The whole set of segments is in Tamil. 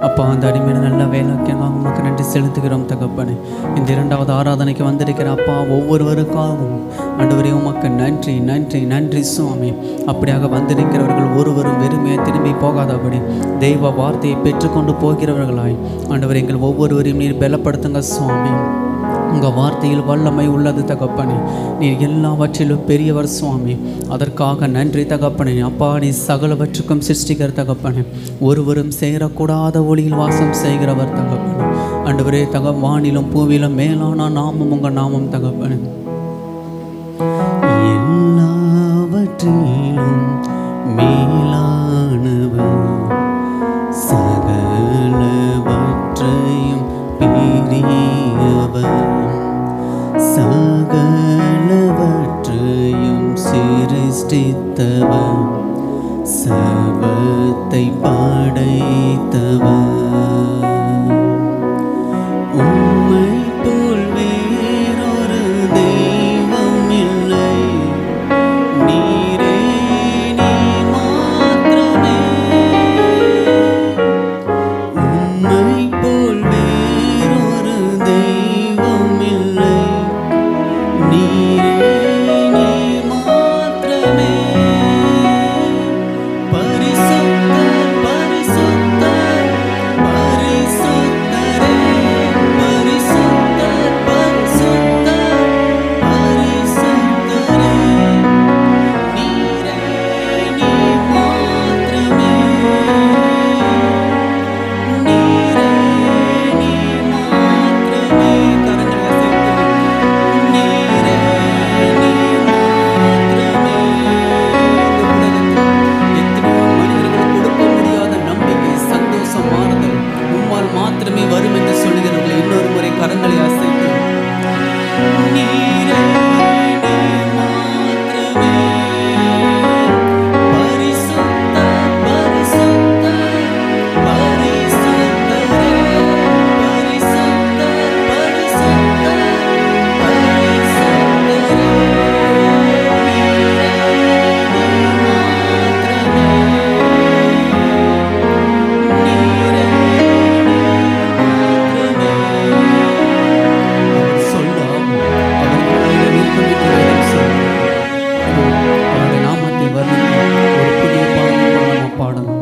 அப்பா, அந்த அடிமையான நல்ல வேலைக்காக உமக்கு நன்றி செலுத்துகிறோம் தகப்பனே. இந்த இரண்டாவது ஆராதனைக்கு வந்திருக்கிற அப்பா ஒவ்வொருவருக்காகவும் ஆண்டவரே உமக்கு நன்றி நன்றி நன்றி சுவாமி. அப்படியாக வந்திருக்கிறவர்கள் ஒருவரும் வெறுமையாக திரும்பி போகாதபடி தெய்வ வார்த்தையை பெற்றுக்கொண்டு போகிறவர்களாய் ஆண்டவர் எங்கள் ஒவ்வொருவரையும் நீர் பலப்படுத்துங்க சுவாமி. உங்கள் வார்த்தையில் வல்லமை உள்ளது தகப்பனே. நீர் எல்லாவற்றிலும் பெரியவர் சுவாமி. அதற்காக நன்றி தகப்பனே. அப்பா, நீ சகலவற்றுக்கும் சிருஷ்டிக்கிற தகப்பனே. ஒருவரும் சேரக்கூடாத ஒளியில் வாசம் செய்கிறவர் தகப்பனே. ஆண்டவரே, வானிலும் பூவிலும் மேலான நாமம் உங்கள் நாமம் தகப்பனே. எல்லாவற்றிலும் மேலானவர், சகலவற்றையும் பெரியவர், சகலவற்றையும் சிருஷ்டித்தவர், சர்வத்தை படைத்தவர். உம்மை போல் வேறொரு தெய்வம் இல்லை, நீரே நீர் மாத்திரமே. உம்மை போல் வேறொரு தெய்வம் இல்லை, நீரே நீர் மாத்திரமே. பரிசுத்தர் பரிசுத்தர் பரிசுத்தரே, பரிசுத்தர் பரிசுத்தர் பரிசுத்தரே, நீரே நீர் மாத்திரமே. நீரே நீர் மாத்திரமே. கரங்களை அசைத்து நீரே நீர் மாத்திரமே. இந்த உலகத்தில் எத்தனையோ மனிதர்கள் கொடுக்க முடியாத நம்பிக்கை, சந்தோஷம், மாறுதல் உம்மால் மாத்திரமே வரும் என்று சொல்லுகிறவர்களை இன்னொரு முறை கரங்களை அசைத்து நீரே நீர் மாத்திரமே. பரிசுத்தர் பரிசுத்தர் பரிசுத்தரே, பரிசுத்தர் பரிசுத்தர் பரிசுத்தரே, நீரே நீர் மாத்திரமே. நீரே நீர் மாத்திரமே. அவர் சொல்லாமல் அவருடைய விருப்பமிட்டு அவருடைய நாமத்தை வர்ணித்து ஒரு புதிய பாடல் நம்ம பாடலாம்.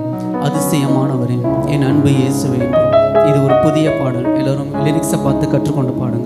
அதிசயமானவரே, என் அன்பு இயேசுவே என்று. இது ஒரு புதிய பாடல். எல்லோரும் லிரிக்ஸை பார்த்து கற்றுக்கொண்டு பாடுங்க.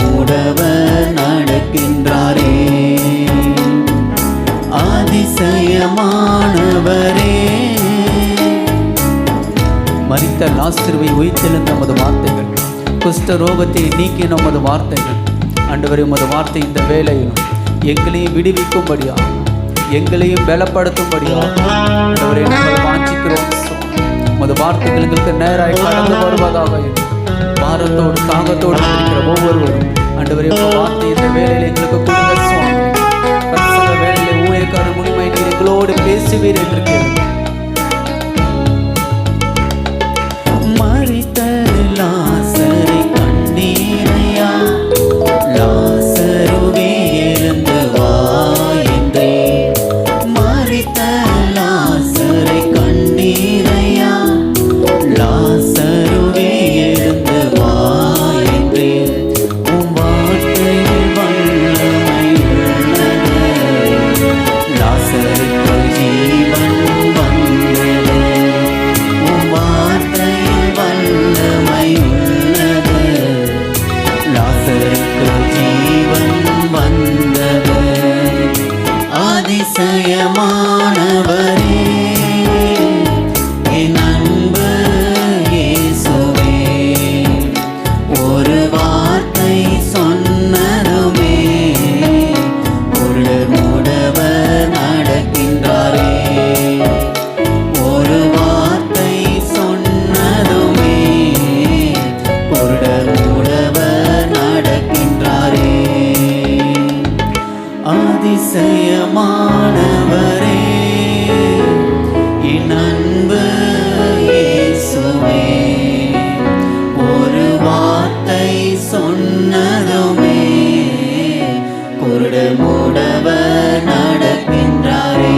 மூடவர் நடக்கின்றாரே. அதிசயமானவரே. மரித்த லாசருவை உயிர்த்தெழுந்த நமது வார்த்தைகள், குஷ்ட ரோகத்தை நீக்கிய நமது வார்த்தைகள், ஆண்டவரே உமது வார்த்தை இந்த வேளையிலும் எங்களையும் விடுவிக்கும்படியா, எங்களையும் பலப்படுத்தும்படியா ஆண்டவரே நாங்கள் வாஞ்சிக்கிறோம். உமது வார்த்தைகள் எங்களுக்கு நேராய் கடந்து வருவதாக. பாரத்தோடு தாகத்தோடு இருக்கிற ஒவ்வொருவரும் ஆண்டவரே உமது வார்த்தை இந்த வேளையில் எங்களுக்கு கொடுங்க சுவாமி. பிரசங்க வேளையிலே ஊழியக்காரர் மூலமாய் நீர் எங்களோடு பேசுவீர் என்று கேள்வி. மரித்த லாசரை கண்டீரையா, லாசருவே எழுந்து வா என்றே. மரித்த லாசரை கண்டீரையா, லாசருவே எழுந்து வா என்றே. உம் வார்த்தையில் வல்லமை உள்ளது, லாசருக்கு ஜீவன் வந்தது. உம் வார்த்தையில் வல்லமை உள்ளது, லாசருக்கு ஜீவன் வந்தது. அதிசயமானவரே, என் அன்பு இயேசுவே, ஒரு வார்த்தை சொன்னதுமே குருடர் மூடவர் நடக்கின்றாரே. ஒரு வார்த்தை சொன்னதுமே குருடர் மூடவர் நடக்கின்றாரே. அதிசயமானவரே, என் அன்பு இயேசுவே, ஒரு வார்த்தை சொன்னதுமே குருடர் மூடவர் நடக்கின்றாரே.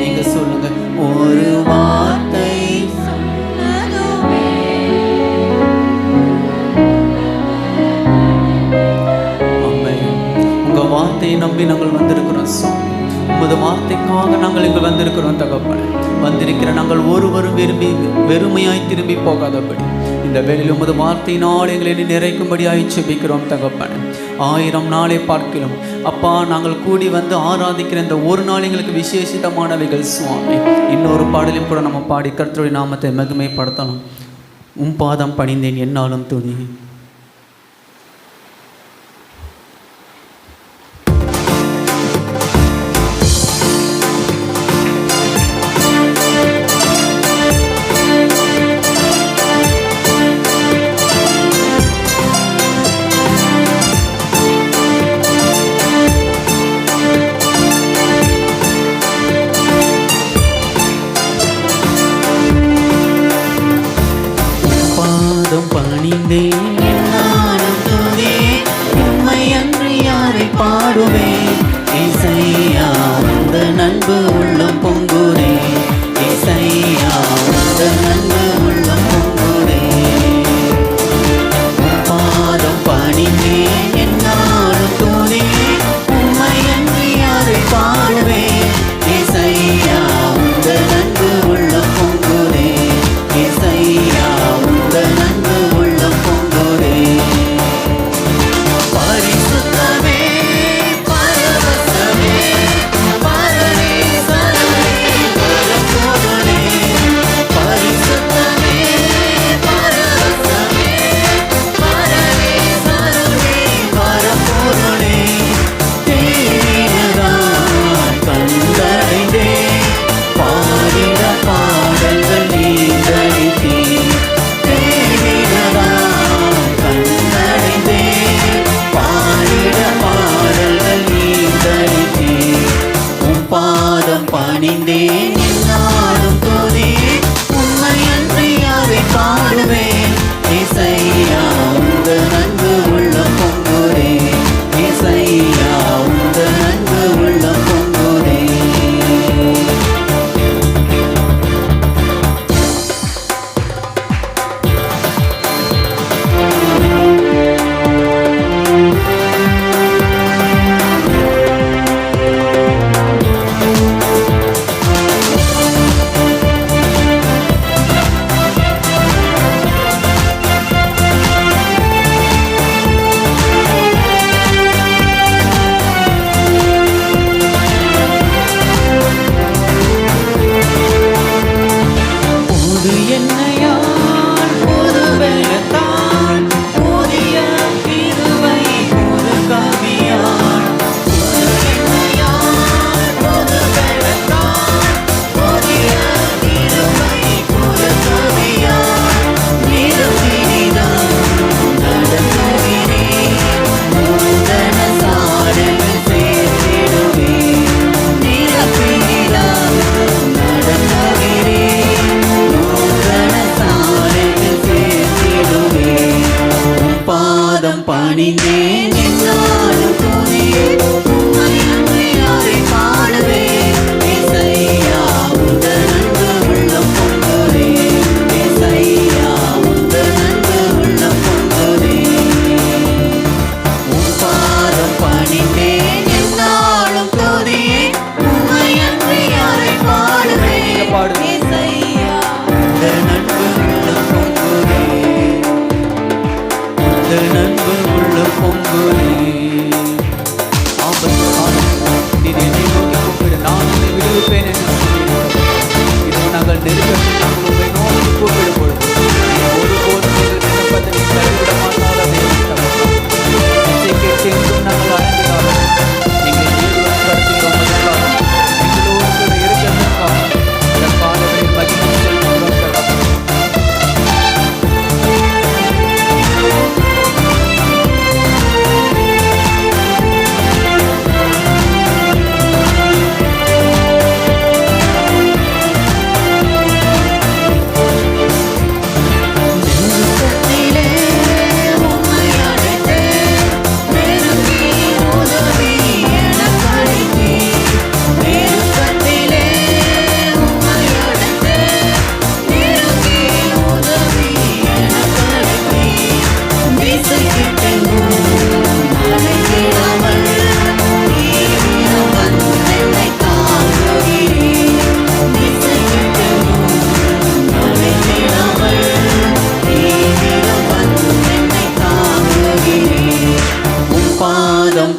நீங்க சொல்லுங்க, ஒரு வார்த்தை சொன்னதுமே. ஆமென். உங்க வார்த்தையை நம்பி நாங்கள் வந்திருக்கிறோம் சுவாமி. உமது வார்த்தைக்காக நாங்கள் இங்கு வந்திருக்கிறோம் தகப்பனே. வந்திருக்கிற நாங்கள் ஒருவரும் வெறுமையாய் திரும்பி போகாதபடி இந்த வேளையில் உமது வார்த்தையினால் எங்களை நிறைக்கும்படியாய் செபிக்கிறோம் தகப்பனே. 1000 நாளை பார்க்கிறோம் அப்பா, நாங்கள் கூடி வந்து ஆராதிக்கிற இந்த ஒரு நாள் எங்களுக்கு விசேஷிதமானவைகள் சுவாமி. இன்னொரு பாடலையும் கூட நம்ம பாடி கர்த்தருடைய நாமத்தை மகிமைப்படுத்தலாம். உம் பாதம் பணிந்தேன் என்னாலும் துணி. பணிந்தேன் என்னாலும் துதி, உம்மை அன்றி யாரை பாடுவேன். இசையா உந்த நண்பு உள்ளம் பொங்குதே, இசையா உந்த நண்பு உள்ளம் பொங்குதே. பாதம் பணிந்தேன் என்னாலும் துதி, உம்மை அன்றி யாரை பாடுவேன். இசையா உந்த நண்பு உள்ளம் பொங்குதே, இசையா உந்த நண்பு உள்ளம் பொங்குதே. பரிசுத்தமே பரவசமே பரவே சரணே பரபோதனே. பரிசுத்தமே பரவசமே பரவே சரணே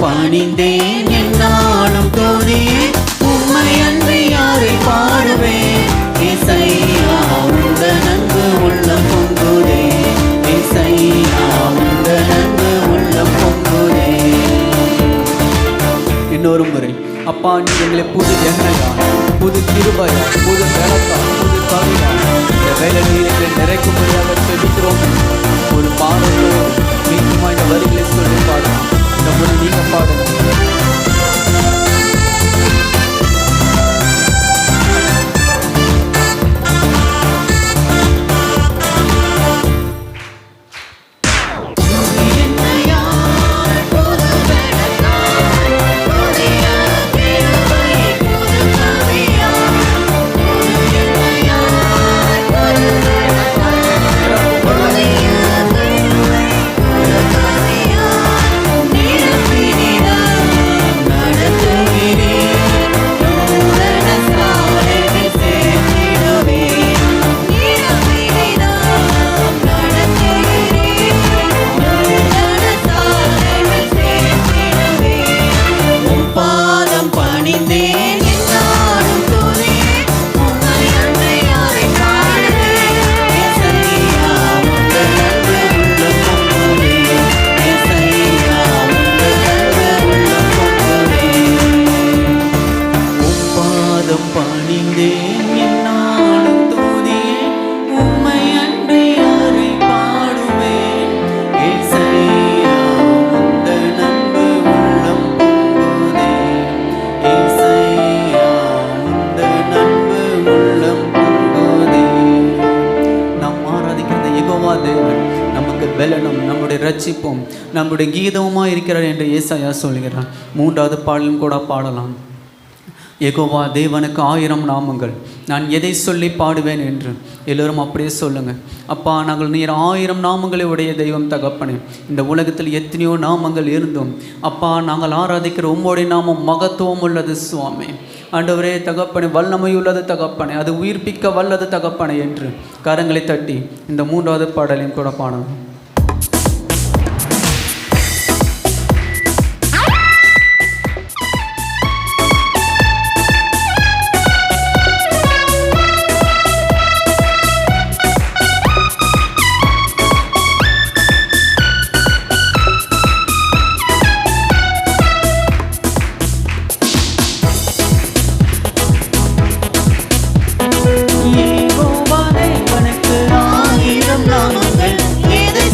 பணிந்தேன் என்னாலும் தோதியே உம்மை அன்றி யாரை பாடுவேன் இசையா உந்த நன்கு உள்ளம் பொங்குதே இசையா உந்த நன்கு உள்ளம் பொங்குதே. இன்னொரு முறை அப்பா நீ எங்களை புது எண்ணெயா புது கிருபையா புது விளக்கா புது கவியா இந்த வேலை நீரை நிறைக்கும்படியாக செலுத்துகிறோம். ஒரு பாடலோ நீக்குமா இந்த வரிகளை சொல்லி பாடலாம். இந்த முறை நீங்க பாடுங்க. நம்முடைய ரட்சிப்பும் நம்முடைய கீதமுமாக இருக்கிறார் என்று ஏசாயா சொல்கிறார். மூன்றாவது பாடலும் கூட பாடலாம். யெகோவா தேவனுக்கு 1000 நாமங்கள், நான் எதை சொல்லி பாடுவேன் என்று எல்லோரும் அப்படியே சொல்லுங்கள். அப்பா நாங்கள் நீர் 1000 நாமங்களை உடைய தெய்வம் தகப்பனே. இந்த உலகத்தில் எத்தனையோ நாமங்கள் இருந்தோம் அப்பா, நாங்கள் ஆராதிக்கிற உம்முடைய நாமம் மகத்துவம் உள்ளது சுவாமி. ஆண்டவரே தகப்பனே, வல்லமை உள்ளது தகப்பனே, அது உயிர்ப்பிக்க வல்லது தகப்பனே என்று கரங்களை தட்டி இந்த மூன்றாவது பாடலையும் கூட பாடலாம். நாமங்கள் எதை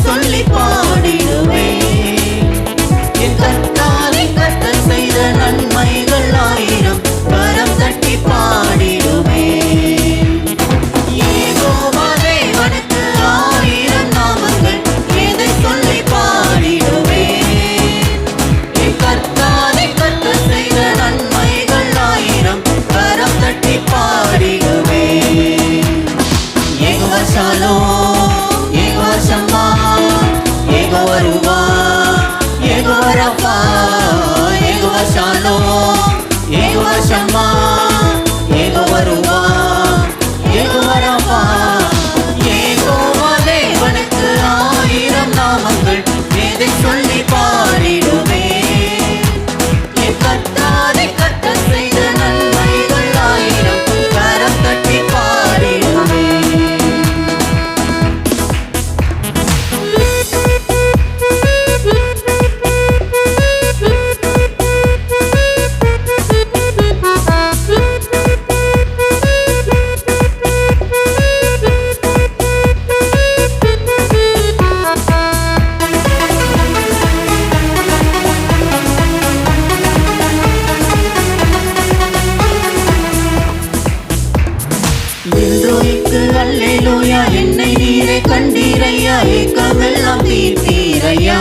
ராஃபா, யெகோவா ஷாலோம், யெகோவா ஷம்மா, யெகோவா ரூவா, யெகோவா ராஃபா. யெகோவா தேவனுக்கு 1000 நாமங்கள், எதை சொல்லி பாடிடுவே. என் கர்த்தாரை கர்த்த செய்த நன்மைகள் 1000, கரம் தட்டி பாடிடுவே. அல்லேலூயா, என்னை நீரே கண்டீரையா, ஏக்கமெல்லாம் தீர்த்தீரையா.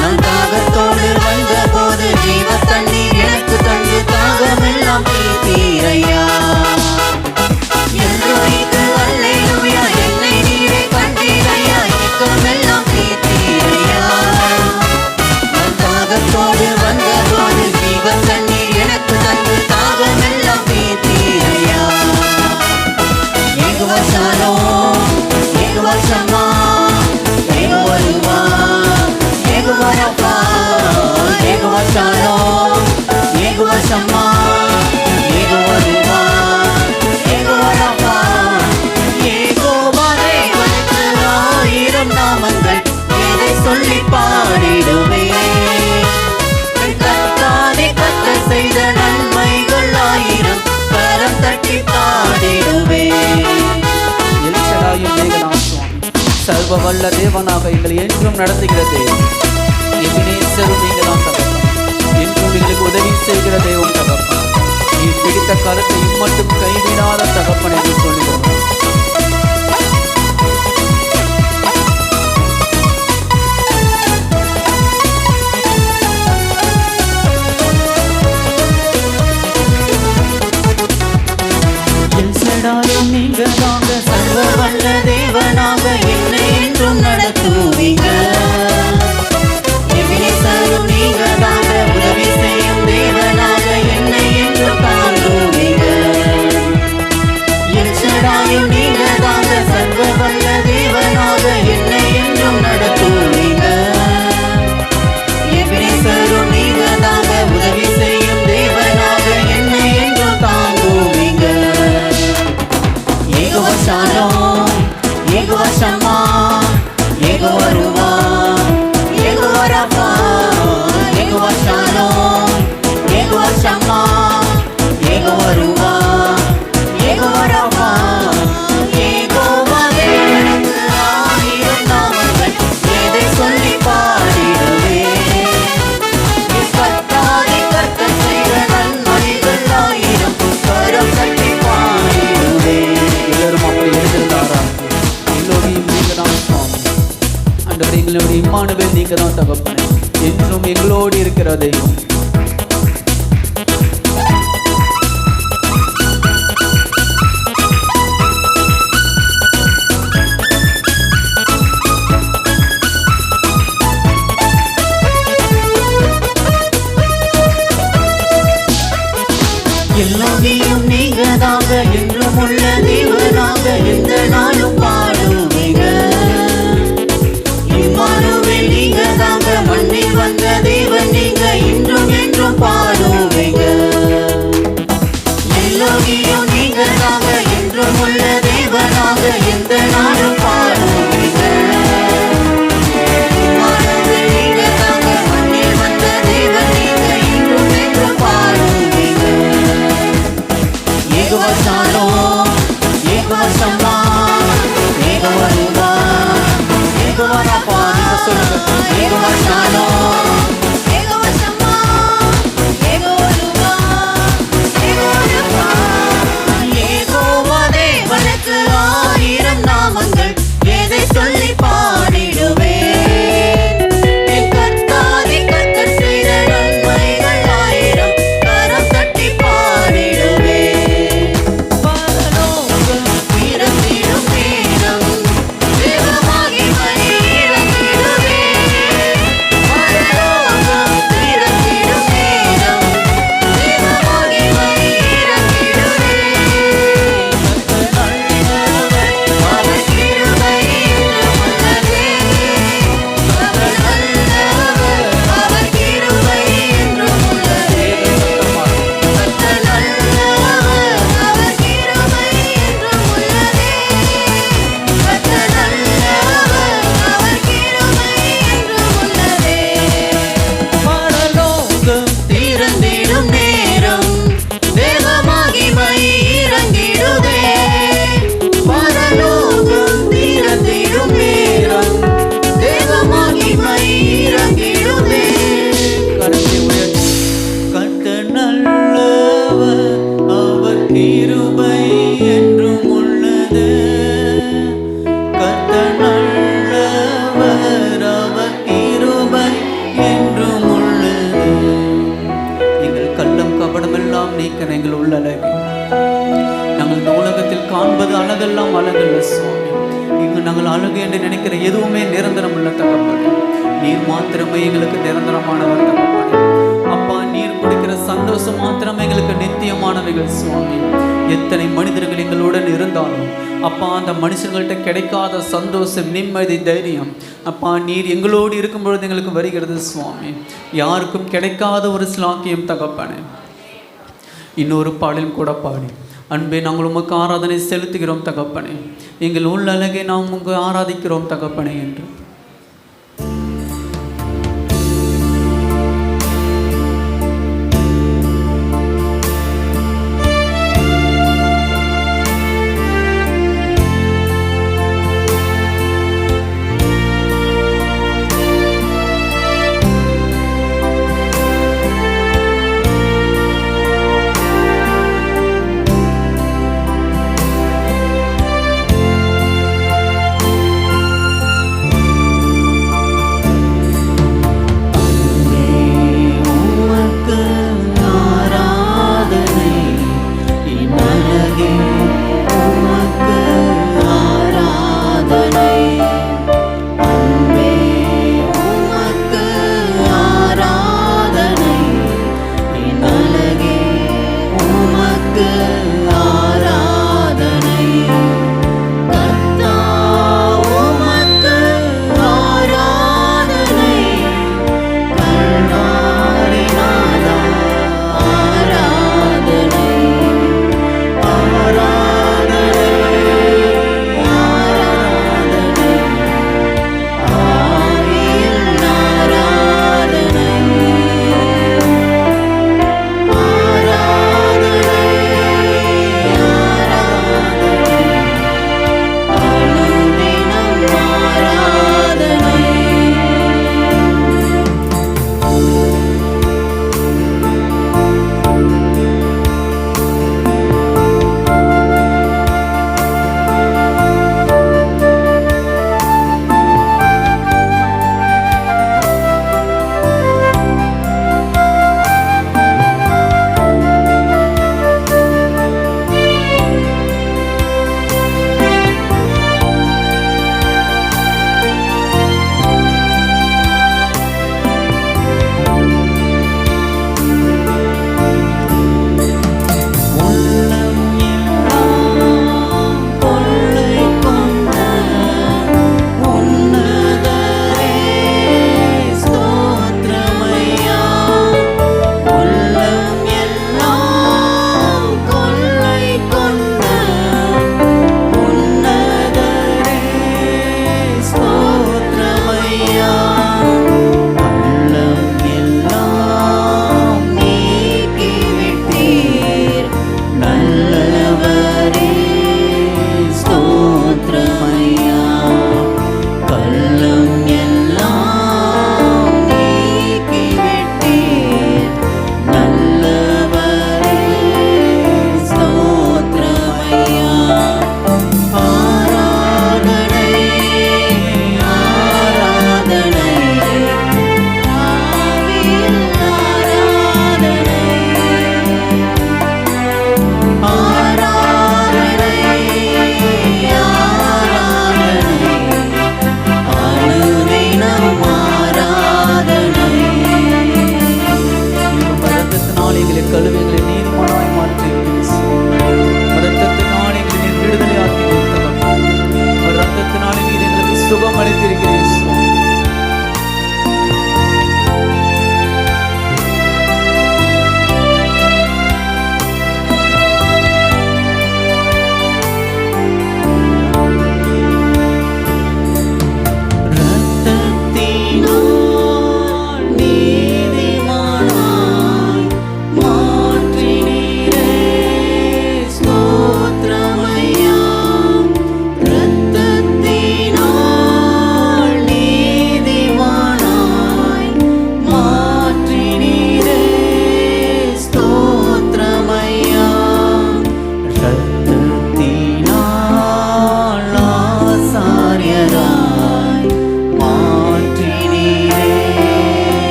நான் தாகத்தோடு வந்த போது ஜீவ தண்ணீர் எனக்கு தந்து தாகமெல்லாம் தீர்த்தீரையா. எல்லோய்க்கு அல்லேலூயா, என்னை நீரே கண்டீரையா, ஏக்கமெல்லாம் தீர்த்தீரையா. நான் தாகத்தோடு வந்த போது ஜீவ தண்ணீர் எனக்கு தந்து தாகமெல்லாம் தீர்த்தீரையா. யெகோவா ஷாலோம், யெகோவா ஷம்மா, யெகோவா ரூவா, யெகோவா ராஃபா. யெகோவா ஷாலோம், யெகோவா ஷம்மா, யெகோவா ரூவா, யெகோவா ராஃபா. யெகோவா தேவனுக்கு 1000 நாமங்கள், எதை சொல்லி பாடிடுவே. கர்த்தாவே கர்த்தர் செய்த நன்மைகள் 1000, கரம் தட்டி பாடிடுவே. சர்வ வல்ல தேவனாக எங்களை என்றும் நடத்துகிற தேவன், எபினேசரும் நீங்களாம் தகப்பன், என்றும் எங்களுக்கு உதவி செய்கிற தேவன் தகப்பன். நீ பிடித்த கருத்தை இம்மட்டும் கைவிடாத தகப்பன் என்று சொல்லுகிறோம். நீங்க தாங்க சர்வ வல்ல தேவனாக என்னை என்றும் நடத்துவீங்க. எபினேசரும் நீங்க தாங்க உதவி செய்யும் தேவனாக என்னை என்றும் தாங்குவீங்க. எல்ஷடாயும் நீங்க தாங்க சர்வ வல்ல தேவனாக என்னை என்றும் நடத்துவீங்க. எபினேசரும் நீங்க தாங்க உதவி செய்யும் தேவனாக என்னை என்றும் தாங்குவீங்க. யெகோவா ஷாலோம், யெகோவா ஷம்மா, யெகோவா ரூவா, யெகோவா ராஃபா. யெகோவா ஷாலோம், யெகோவா ஷம்மா, யெகோவா ரூவா, யெகோவா ராஃபா. யெகோவா தேவனுக்கு 1000 நாமங்கள், எதை சொல்லி பாடிடுவே. கர்த்தாவே கர்த்தர் செய்த நன்மைகள் 1000, கரம் தட்டி பாடிடுவே. எல்லாரும் அப்படி எழுதிருந்தாரா? எல்லோரையும் நீங்க தான் சுவாமி. ஆண்டவரே, எங்களுடைய இம்மானுவேல் நீங்க தான் தகப்பனே, என்றும் எங்களோடு இருக்கிற தெய்வம். எல்லோரையும் நீங்க தாங்க என்றும் உள்ள தேவனாக எந்த நாளும் பாடுவீங்க. இம்மானுவேல் நீங்க தாங்க மண்ணில் வந்த தேவன் நீங்க இன்றும் என்றும் பாடுவீங்க. எல்லோரையும் நீங்க தாங்க என்றும் உள்ள தேவனாக எந்த நாளும் பாடுவீங்க. இம்மானுவேல் நீங்க தாங்க மண்ணில் வந்த தேவன் நீங்க இன்றும் என்றும் பாடுவீங்க. யெகோவா ஷாலோம், யெகோவா ஷம்மா, யெகோவா ரூவா, யெகோவா ராஃபா. நீங்க சொல்லுங்க. யெகோவா ஷாலோம், யெகோவா ஷம்மா, மாத்திரம் அழகல்ல சுவாமி. இங்கு நாங்கள் அழகு என்று நினைக்கிற எதுவுமே நிரந்தரம் இல்லை தகப்பனே. நீர் மாத்திரமே எங்களுக்கு நிரந்தரமானவர் தகப்பனே. அப்பா, நீர் கொடுக்கிற சந்தோஷம் மாத்திரமே எங்களுக்கு நித்தியமானவைகள் சுவாமி. எத்தனை மனிதர்கள் எங்களுடன் இருந்தாலும் அப்பா, அந்த மனுஷங்கள்கிட்ட கிடைக்காத சந்தோஷம், நிம்மதி, தைரியம் அப்பா நீர் எங்களோடு இருக்கும் பொழுது எங்களுக்கு வருகிறது சுவாமி. யாருக்கும் கிடைக்காத ஒரு ஸ்லாக்கியம் தகப்பனே. இன்னொரு பாடலும் கூட பாடி, அன்பே நாங்கள் உமக்கு ஆராதனை செலுத்துகிறோம் தகப்பனே, எங்கள் உள்ளழகை நாம் உங்க ஆராதிக்கிறோம் தகப்பனே என்று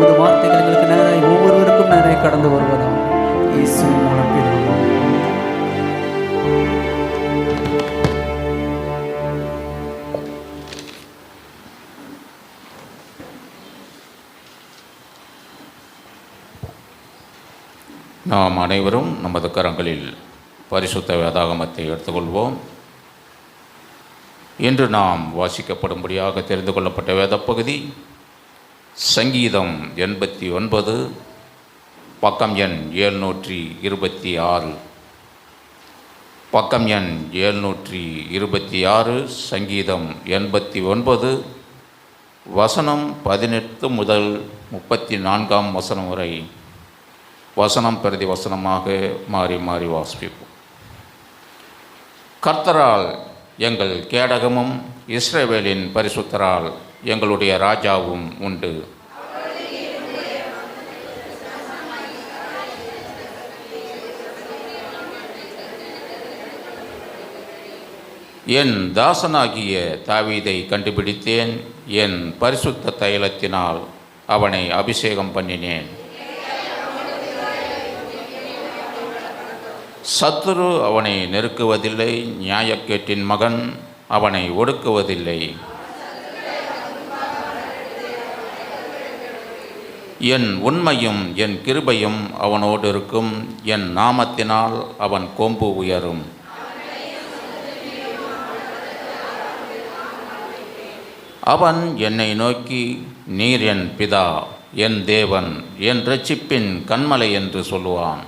உமது வார்த்தைகள் எங்களுக்கு நேராய் ஒவ்வொருவருக்கும் நேராய் கடந்து வருவதாக இயேசுவின் மூலம் பிதாவே. நாம் அனைவரும் நமது கரங்களில் பரிசுத்த வேதாகமத்தை எடுத்துக்கொள்வோம். இன்று நாம் வாசிக்கப்படும்படியாக தெரிந்து கொள்ளப்பட்ட வேத பகுதி சங்கீதம் 89, பக்கம் எண் 726. பக்கம் எண் 726, சங்கீதம் 89, வசனம் 18 முதல் 34 வசனம் வரை வசனம் பிரதி வசனமாக மாறி மாறி வாசிப்போம். கர்த்தரால் எங்கள் கேடகமும் இஸ்ரவேலின் பரிசுத்தரால் எங்களுடைய ராஜாவும் உண்டு. என் தாசனாகிய தாவீதை கண்டுபிடித்தேன், என் பரிசுத்த தைலத்தினால் அவனை அபிஷேகம் பண்ணினேன். சத்துரு அவனை நெருக்குவதில்லை, நியாயக்கேட்டின் மகன் அவனை ஒடுக்குவதில்லை. என் உண்மையும் என் கிருபையும் அவனோடு இருக்கும், என் நாமத்தினால் அவன் கொம்பு உயரும். அவன் என்னை நோக்கி, நீர் என் பிதா, என் தேவன், என் இரட்சிப்பின் கன்மலை என்று சொல்லுவான்.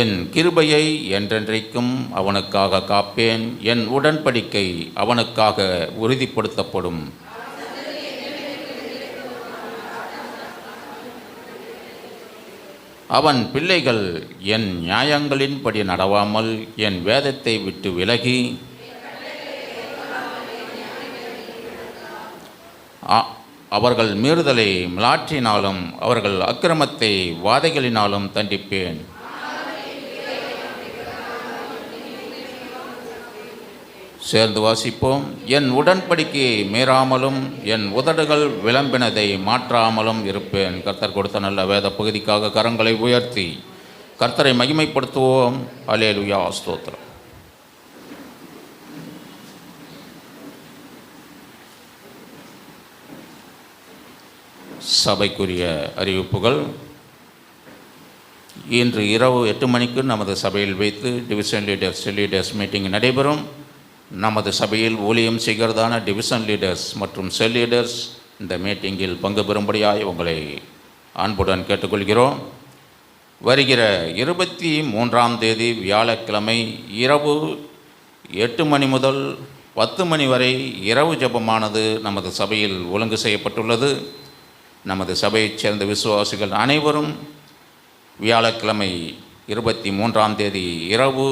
என் கிருபையை என்றென்றைக்கும் அவனுக்காக காப்பேன், என் உடன்படிக்கை அவனுக்காக உறுதிப்படுத்தப்படும். அவன் பிள்ளைகள் என் நியாயங்களின்படி நடவாமல் என் வேதத்தை விட்டு விலகி அவர்கள் மீறுதலை மிலாற்றினாலும் அவர்கள் அக்கிரமத்தை வாதைகளினாலும் தண்டிப்பேன். சேர்ந்து வாசிப்போம். என் உடன்படிக்கையை மீறாமலும் என் உதடுகள் விளம்பினதை மாற்றாமலும் இருப்பேன். கர்த்தர் கொடுத்த நல்ல வேத பகுதிக்காக கரங்களை உயர்த்தி கர்த்தரை மகிமைப்படுத்துவோம். அல்லேலூயா, ஸ்தோத்திரம். சபைக்குரிய அறிவிப்புகள். இன்று இரவு 8 மணிக்கு நமது சபையில் வைத்து டிவிஷன் லீடர்ஸ் மீட்டிங் நடைபெறும். நமது சபையில் ஊழியம் செய்கிறதான டிவிஷன் லீடர்ஸ் மற்றும் செல் லீடர்ஸ் இந்த மீட்டிங்கில் பங்கு பெறும்படியாய் உங்களை அன்புடன் கேட்டுக்கொள்கிறோம். வருகிற 23ஆம் தேதி வியாழக்கிழமை இரவு 8 மணி முதல் 10 மணி வரை இரவு ஜெபமானது நமது சபையில் ஒழுங்கு செய்யப்பட்டுள்ளது. நமது சபையைச் சேர்ந்த விசுவாசிகள் அனைவரும் வியாழக்கிழமை 23ஆம் தேதி இரவு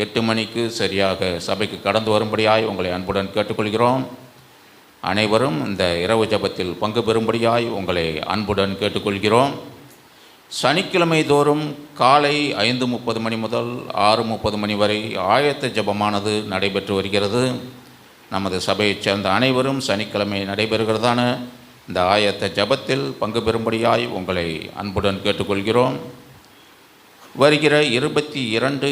8 மணிக்கு சரியாக சபைக்கு கடந்து வரும்படியாய் உங்களை அன்புடன் கேட்டுக்கொள்கிறோம். அனைவரும் இந்த இரவு ஜெபத்தில் பங்கு பெறும்படியாய் உங்களை அன்புடன் கேட்டுக்கொள்கிறோம். சனிக்கிழமை தோறும் காலை 5:30 மணி முதல் 6:30 மணி வரை ஆயத்த ஜெபமானது நடைபெற்று வருகிறது. நமது சபையைச் சேர்ந்த அனைவரும் சனிக்கிழமை நடைபெறுகிறதான இந்த ஆயத்த ஜெபத்தில் பங்கு பெறும்படியாய் உங்களை அன்புடன் கேட்டுக்கொள்கிறோம். வருகிற 22,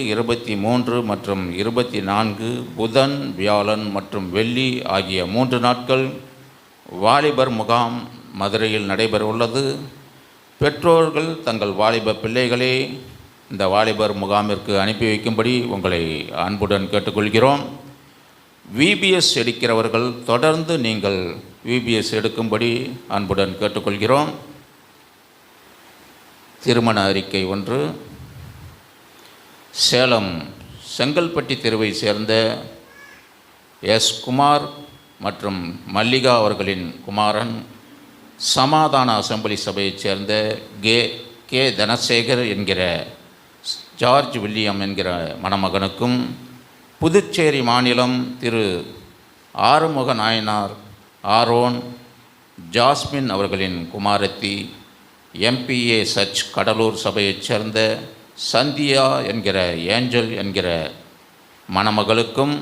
23 மற்றும் 24 புதன், வியாழன் மற்றும் வெள்ளி ஆகிய 3 நாட்கள் வாலிபர் முகாம் மதுரையில் நடைபெற உள்ளது. பெற்றோர்கள் தங்கள் வாலிப பிள்ளைகளே இந்த வாலிபர் முகாமிற்கு அனுப்பி வைக்கும்படி உங்களை அன்புடன் கேட்டுக்கொள்கிறோம். விபிஎஸ் எடுக்கிறவர்கள் தொடர்ந்து நீங்கள் விபிஎஸ் எடுக்கும்படி அன்புடன் கேட்டுக்கொள்கிறோம். திருமண அறிக்கை 1. சேலம் செங்கல்பட்டி தெருவை சேர்ந்த எஸ். குமார் மற்றும் மல்லிகா அவர்களின் குமாரன், சமாதான அசெம்பிளி சபையைச் சேர்ந்த கே. தனசேகர் என்கிற ஜார்ஜ் வில்லியம் என்கிற மணமகனுக்கும், புதுச்சேரி மாநிலம் திரு ஆறுமுக நாயனார் ஆரோன் ஜாஸ்மின் அவர்களின் குமாரத்தி, எம்பிஏ சர்ச் கடலூர் சபையைச் சேர்ந்த சந்தியா என்கிற ஏஞ்சல் என்கிற மணமகளுக்கும்,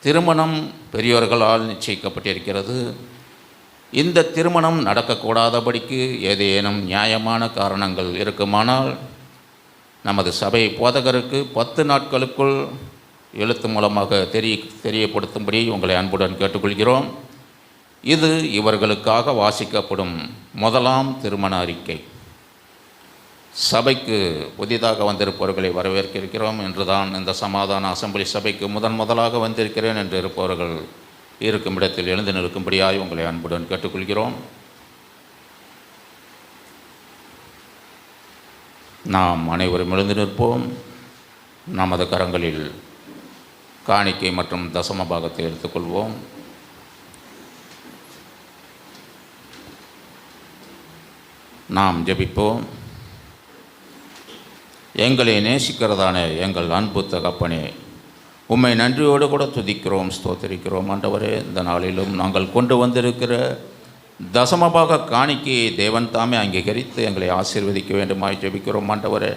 திருமணம் பெரியோர்களால் நிச்சயிக்கப்பட்டிருக்கிறது. இந்த திருமணம் நடக்கக்கூடாதபடிக்கு ஏதேனும் நியாயமான காரணங்கள் இருக்குமானால் நமது சபை போதகருக்கு 10 நாட்களுக்குள் எழுத்து மூலமாக தெரியப்படுத்தும்படி உங்களை அன்புடன் கேட்டுக்கொள்கிறோம். இது இவர்களுக்காக வாசிக்கப்படும் முதலாம் திருமண அறிக்கை. சபைக்கு புதிதாக வந்திருப்பவர்களை வரவேற்க இருக்கிறோம் என்றுதான் இந்த சமாதான அசெம்பிளி சபைக்கு முதலாக வந்திருக்கிறேன் என்று இருப்பவர்கள் இருக்கும் இடத்தில் எழுந்து நிற்கும்படியாய் உங்களை அன்புடன் கேட்டுக்கொள்கிறோம். நாம் அனைவரும் எழுந்து நிற்போம். நமது கரங்களில் காணிக்கை மற்றும் தசம பாகத்தை எடுத்துக்கொள்வோம். நாம் ஜெபிப்போம். எங்களை நேசிக்கிறதான எங்கள் அன்பு தகப்பனே, உம்மை நன்றியோடு கூட துதிக்கிறோம், ஸ்தோத்திரிக்கிறோம். ஆண்டவரே, இந்த நாளிலும் நாங்கள் கொண்டு வந்திருக்கிற தசமபாக காணிக்கையை தேவன் தாமே அங்கீகரித்து எங்களை ஆசீர்வதிக்க வேண்டுமாய் ஜெபிக்கிறோம். ஆண்டவரே,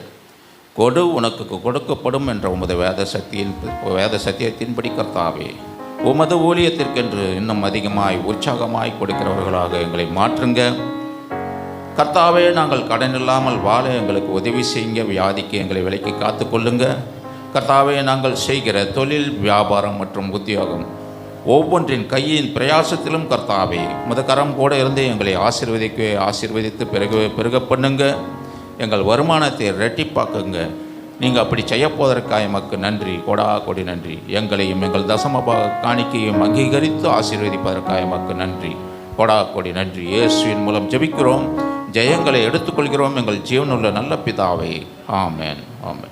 கொடு உனக்கு கொடுக்கப்படும் என்ற உமது வேத சத்தியத்தின்படி கர்த்தாவே, உமது ஊழியத்திற்கென்று இன்னும் அதிகமாய் உற்சாகமாய் கொடுக்கிறவர்களாக எங்களை மாற்றுங்க. கர்த்தாவே, நாங்கள் கடன் இல்லாமல் வாழ எங்களுக்கு உதவி செய்யுங்க. வியாதிக்கு எங்களை விலைக்கு காத்து கொள்ளுங்க. கர்த்தாவே, நாங்கள் செய்கிற தொழில், வியாபாரம் மற்றும் உத்தியோகம் ஒவ்வொன்றின் கையின் பிரயாசத்திலும் கர்த்தாவே உமது கரம் கூட இருந்து எங்களை ஆசீர்வதித்து பெருக பண்ணுங்க. எங்கள் வருமானத்தை இரட்டிப்பாக்குங்க. நீங்கள் அப்படி செய்யப்போவதற்காக எமக்கு நன்றி, கொடி நன்றி. எங்களையும் எங்கள் தசமபாக காணிக்கையும் அங்கீகரித்து ஆசீர்வதிப்பதற்காக எமக்கு நன்றி, கொடி நன்றி. இயேசுவின் மூலம் ஜெபிக்கிறோம், ஜெயங்களை எடுத்துக்கொள்கிறோம் எங்கள் ஜீவனுள்ள நல்ல பிதாவே. ஆமென், ஆமென்.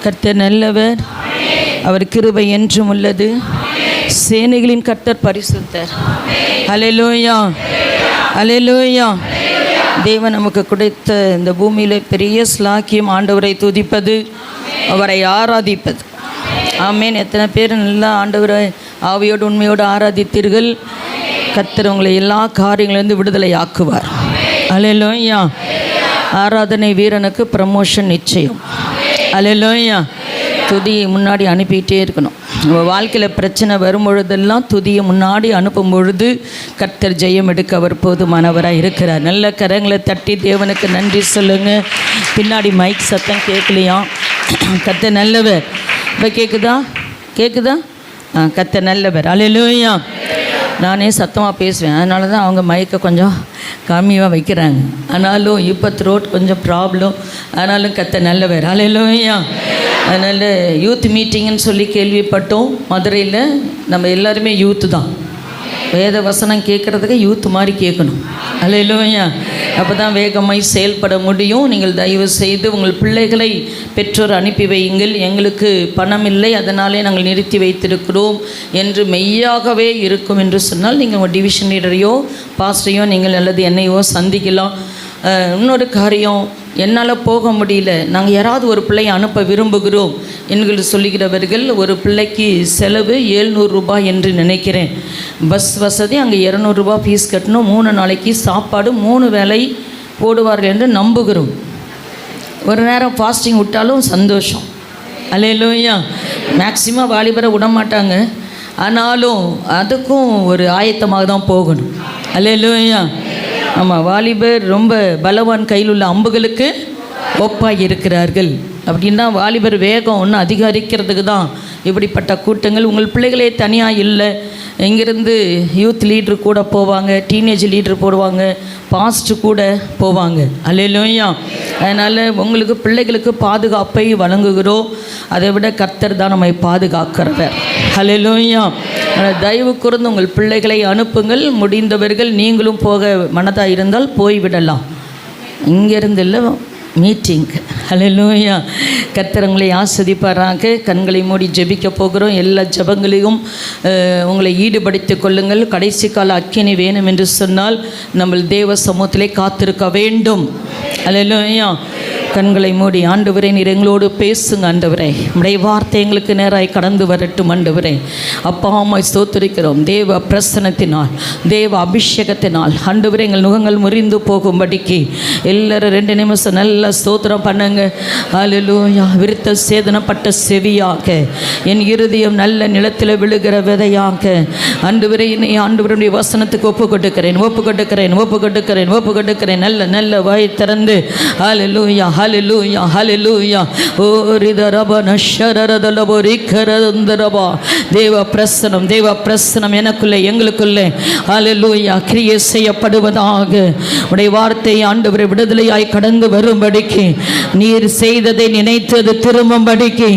கர்த்தர் நல்லவர், அவர் கிருபை என்றும் உள்ளது. சேனைகளின் கர்த்தர் பரிசுத்தர். அல்லேலூயா, அல்லேலூயா. தேவன் நமக்கு கிடைத்த இந்த பூமியில் பெரிய ஸ்லாக்கியம் ஆண்டவரை துதிப்பது, அவரை ஆராதிப்பது. ஆமேன். எத்தனை பேர் நல்லா ஆண்டவரை ஆவியோடு உண்மையோடு ஆராதித்தீர்கள்? கர்த்தர் உங்களை எல்லா காரியங்களிலிருந்து விடுதலை ஆக்குவார். அல்லேலூயா. ஆராதனை வீரனுக்கு ப்ரமோஷன் நிச்சயம். அல்லேலூயா. துதி முன்னாடி அனுப்பிட்டே இருக்கணும். நம்ம வாழ்க்கையில் பிரச்சனை வரும்பொழுதெல்லாம் துதியை முன்னாடி அனுப்பும் பொழுது கர்த்தர் ஜெயம் எடுக்க அவர் போதுமானவராக இருக்கிறார். நல்ல கரங்களை தட்டி தேவனுக்கு நன்றி சொல்லுங்கள். பின்னாடி மைக் சத்தம் கேட்கலையாம். கர்த்தர் நல்லவர். இப்போ கேட்குதா கர்த்தர் நல்லவர். அல்லேலூயா. நானே சத்தமாக பேசுவேன், அதனால தான் அவங்க மைக்கை கொஞ்சம் கம்மியாக வைக்கிறாங்க. ஆனாலும் இப்போ த்ரோட் கொஞ்சம் ப்ராப்ளம், ஆனாலும் கர்த்தர் நல்லவர். அல்லேலூயா. அதனால் யூத் மீட்டிங்குன்னு சொல்லி கேள்விப்பட்டோம் மதுரையில். நம்ம எல்லாருமே யூத்து தான். வேத வசனம் கேட்குறதுக்கு யூத் மாதிரி கேட்கணும். அல்லேலூயா. அப்போ தான் வேகமாய் செயல்பட முடியும். நீங்கள் தயவு செய்து உங்கள் பிள்ளைகளை பெற்றோர் அனுப்பி வையுங்கள். எங்களுக்கு பணம் இல்லை, அதனாலே நாங்கள் நிறுத்தி வைத்திருக்கிறோம் என்று மெய்யாகவே இருக்கும் என்று சொன்னால் நீங்கள் உங்கள் டிவிஷன் லீடரையோ பாஸ்டரையோ நீங்கள் அல்லது என்னையோ சந்திக்கலாம். இன்னொரு காரியம், என்னால் போக முடியல, நாங்கள் யாராவது ஒரு பிள்ளையை அனுப்ப விரும்புகிறோம் என்று சொல்லுகிறவர்கள், ஒரு பிள்ளைக்கு செலவு 700 ரூபாய் என்று நினைக்கிறேன். பஸ் வசதி, அங்கே 200 ரூபாய் ஃபீஸ் கட்டணும், 3 நாளைக்கு சாப்பாடு, 3 வேளை போடுவார்கள் என்று நம்புகிறோம். ஒரு நேரம் ஃபாஸ்டிங் விட்டாலும் சந்தோஷம். அல்லேலூயா. மேக்சிமம் வாலிபரை விடமாட்டாங்க, ஆனாலும் அதுக்கும் ஒரு ஆயத்தமாக தான் போகணும். அல்லேலூயா. ஆமாம், வாலிபர் ரொம்ப பலவான் கையில் உள்ள அம்புகளுக்கு ஒப்பாக இருக்கிறார்கள். அப்படின்னா வாலிபர் வேகம் ஒன்று அதிகரிக்கிறதுக்கு தான் இப்படிப்பட்ட கூட்டங்கள். உங்கள் பிள்ளைகளே தனியாக இல்லை, இங்கேருந்து யூத் லீட்ரு கூட போவாங்க, டீனேஜ் லீட்ரு போடுவாங்க, பாஸ்ட்டு கூட போவாங்க. அல்லேலூயா. அதனால் உங்களுக்கு பிள்ளைகளுக்கு பாதுகாப்பை வழங்குகிறோம். அதை விட கர்த்தர் தான் நம்மை பாதுகாக்கிறவர். அல்லேலூயா. தயவு கூர்ந்து உங்கள் பிள்ளைகளை அனுப்புங்கள். முடிந்தவர்கள் நீங்களும் போக மனதாக இருந்தால் போய்விடலாம். இங்கேருந்து இல்லை, மீட்டிங். அல்லேலூயா. கர்த்தர் உங்களை ஆசீர்வதிப்பாராக. கண்களை மூடி ஜெபிக்க போகிறோம். எல்லா ஜெபங்களையும் உங்களை ஈடுபடுத்திக் கொள்ளுங்கள். கடைசி கால அக்கினி வேணும் என்று சொன்னால் நம்ம தேவ சமூகத்திலே காத்திருக்க வேண்டும். அல்லேலூயா. கண்களை மூடி, ஆண்டவரே நீர் எங்களோடு பேசுங்க. ஆண்டவரே உடைய வார்த்தை எங்களுக்கு நேராய் கடந்து வரட்டும். ஆண்டவரே அப்பா அம்மா ஸ்தோத்திரிக்கிறோம். தேவ பிரசனத்தினால், தேவ அபிஷேகத்தினால் ஆண்டவரே எங்கள் நுகங்கள் முறிந்து போகும்படிக்கு எல்லாரும் 2 நிமிஷம் நல்லா ஸ்தோத்திரம் பண்ணுங்க. அல்லேலூயா. விருத்த சேதனப்பட்ட செவியாக, என் இருதயம் நல்ல நிலத்தில் விழுகிற விதையாக ஆண்டவரே என்னை ஆண்டவருடைய வசனத்துக்கு ஒப்பு கொடுக்கிறேன். நல்ல வாய் திறந்து அல்லேலூயா, ஹல்லேலூயா, ஹல்லேலூயா. ஓ ரிதரபன ஷரரதலபரிக்கரந்தரபா. தேவ பிரசனம் எனக்குள்ளே எங்களுக்குள்ளே ஹல்லேலூயா கிரியை செய்யப்படுவதாக. உடைய வார்த்தை ஆண்டவரை விடுதலையாய் கடந்து வரும்படிக்கு, நீர் செய்ததை நினைத்தது திரும்பும்படிக்கு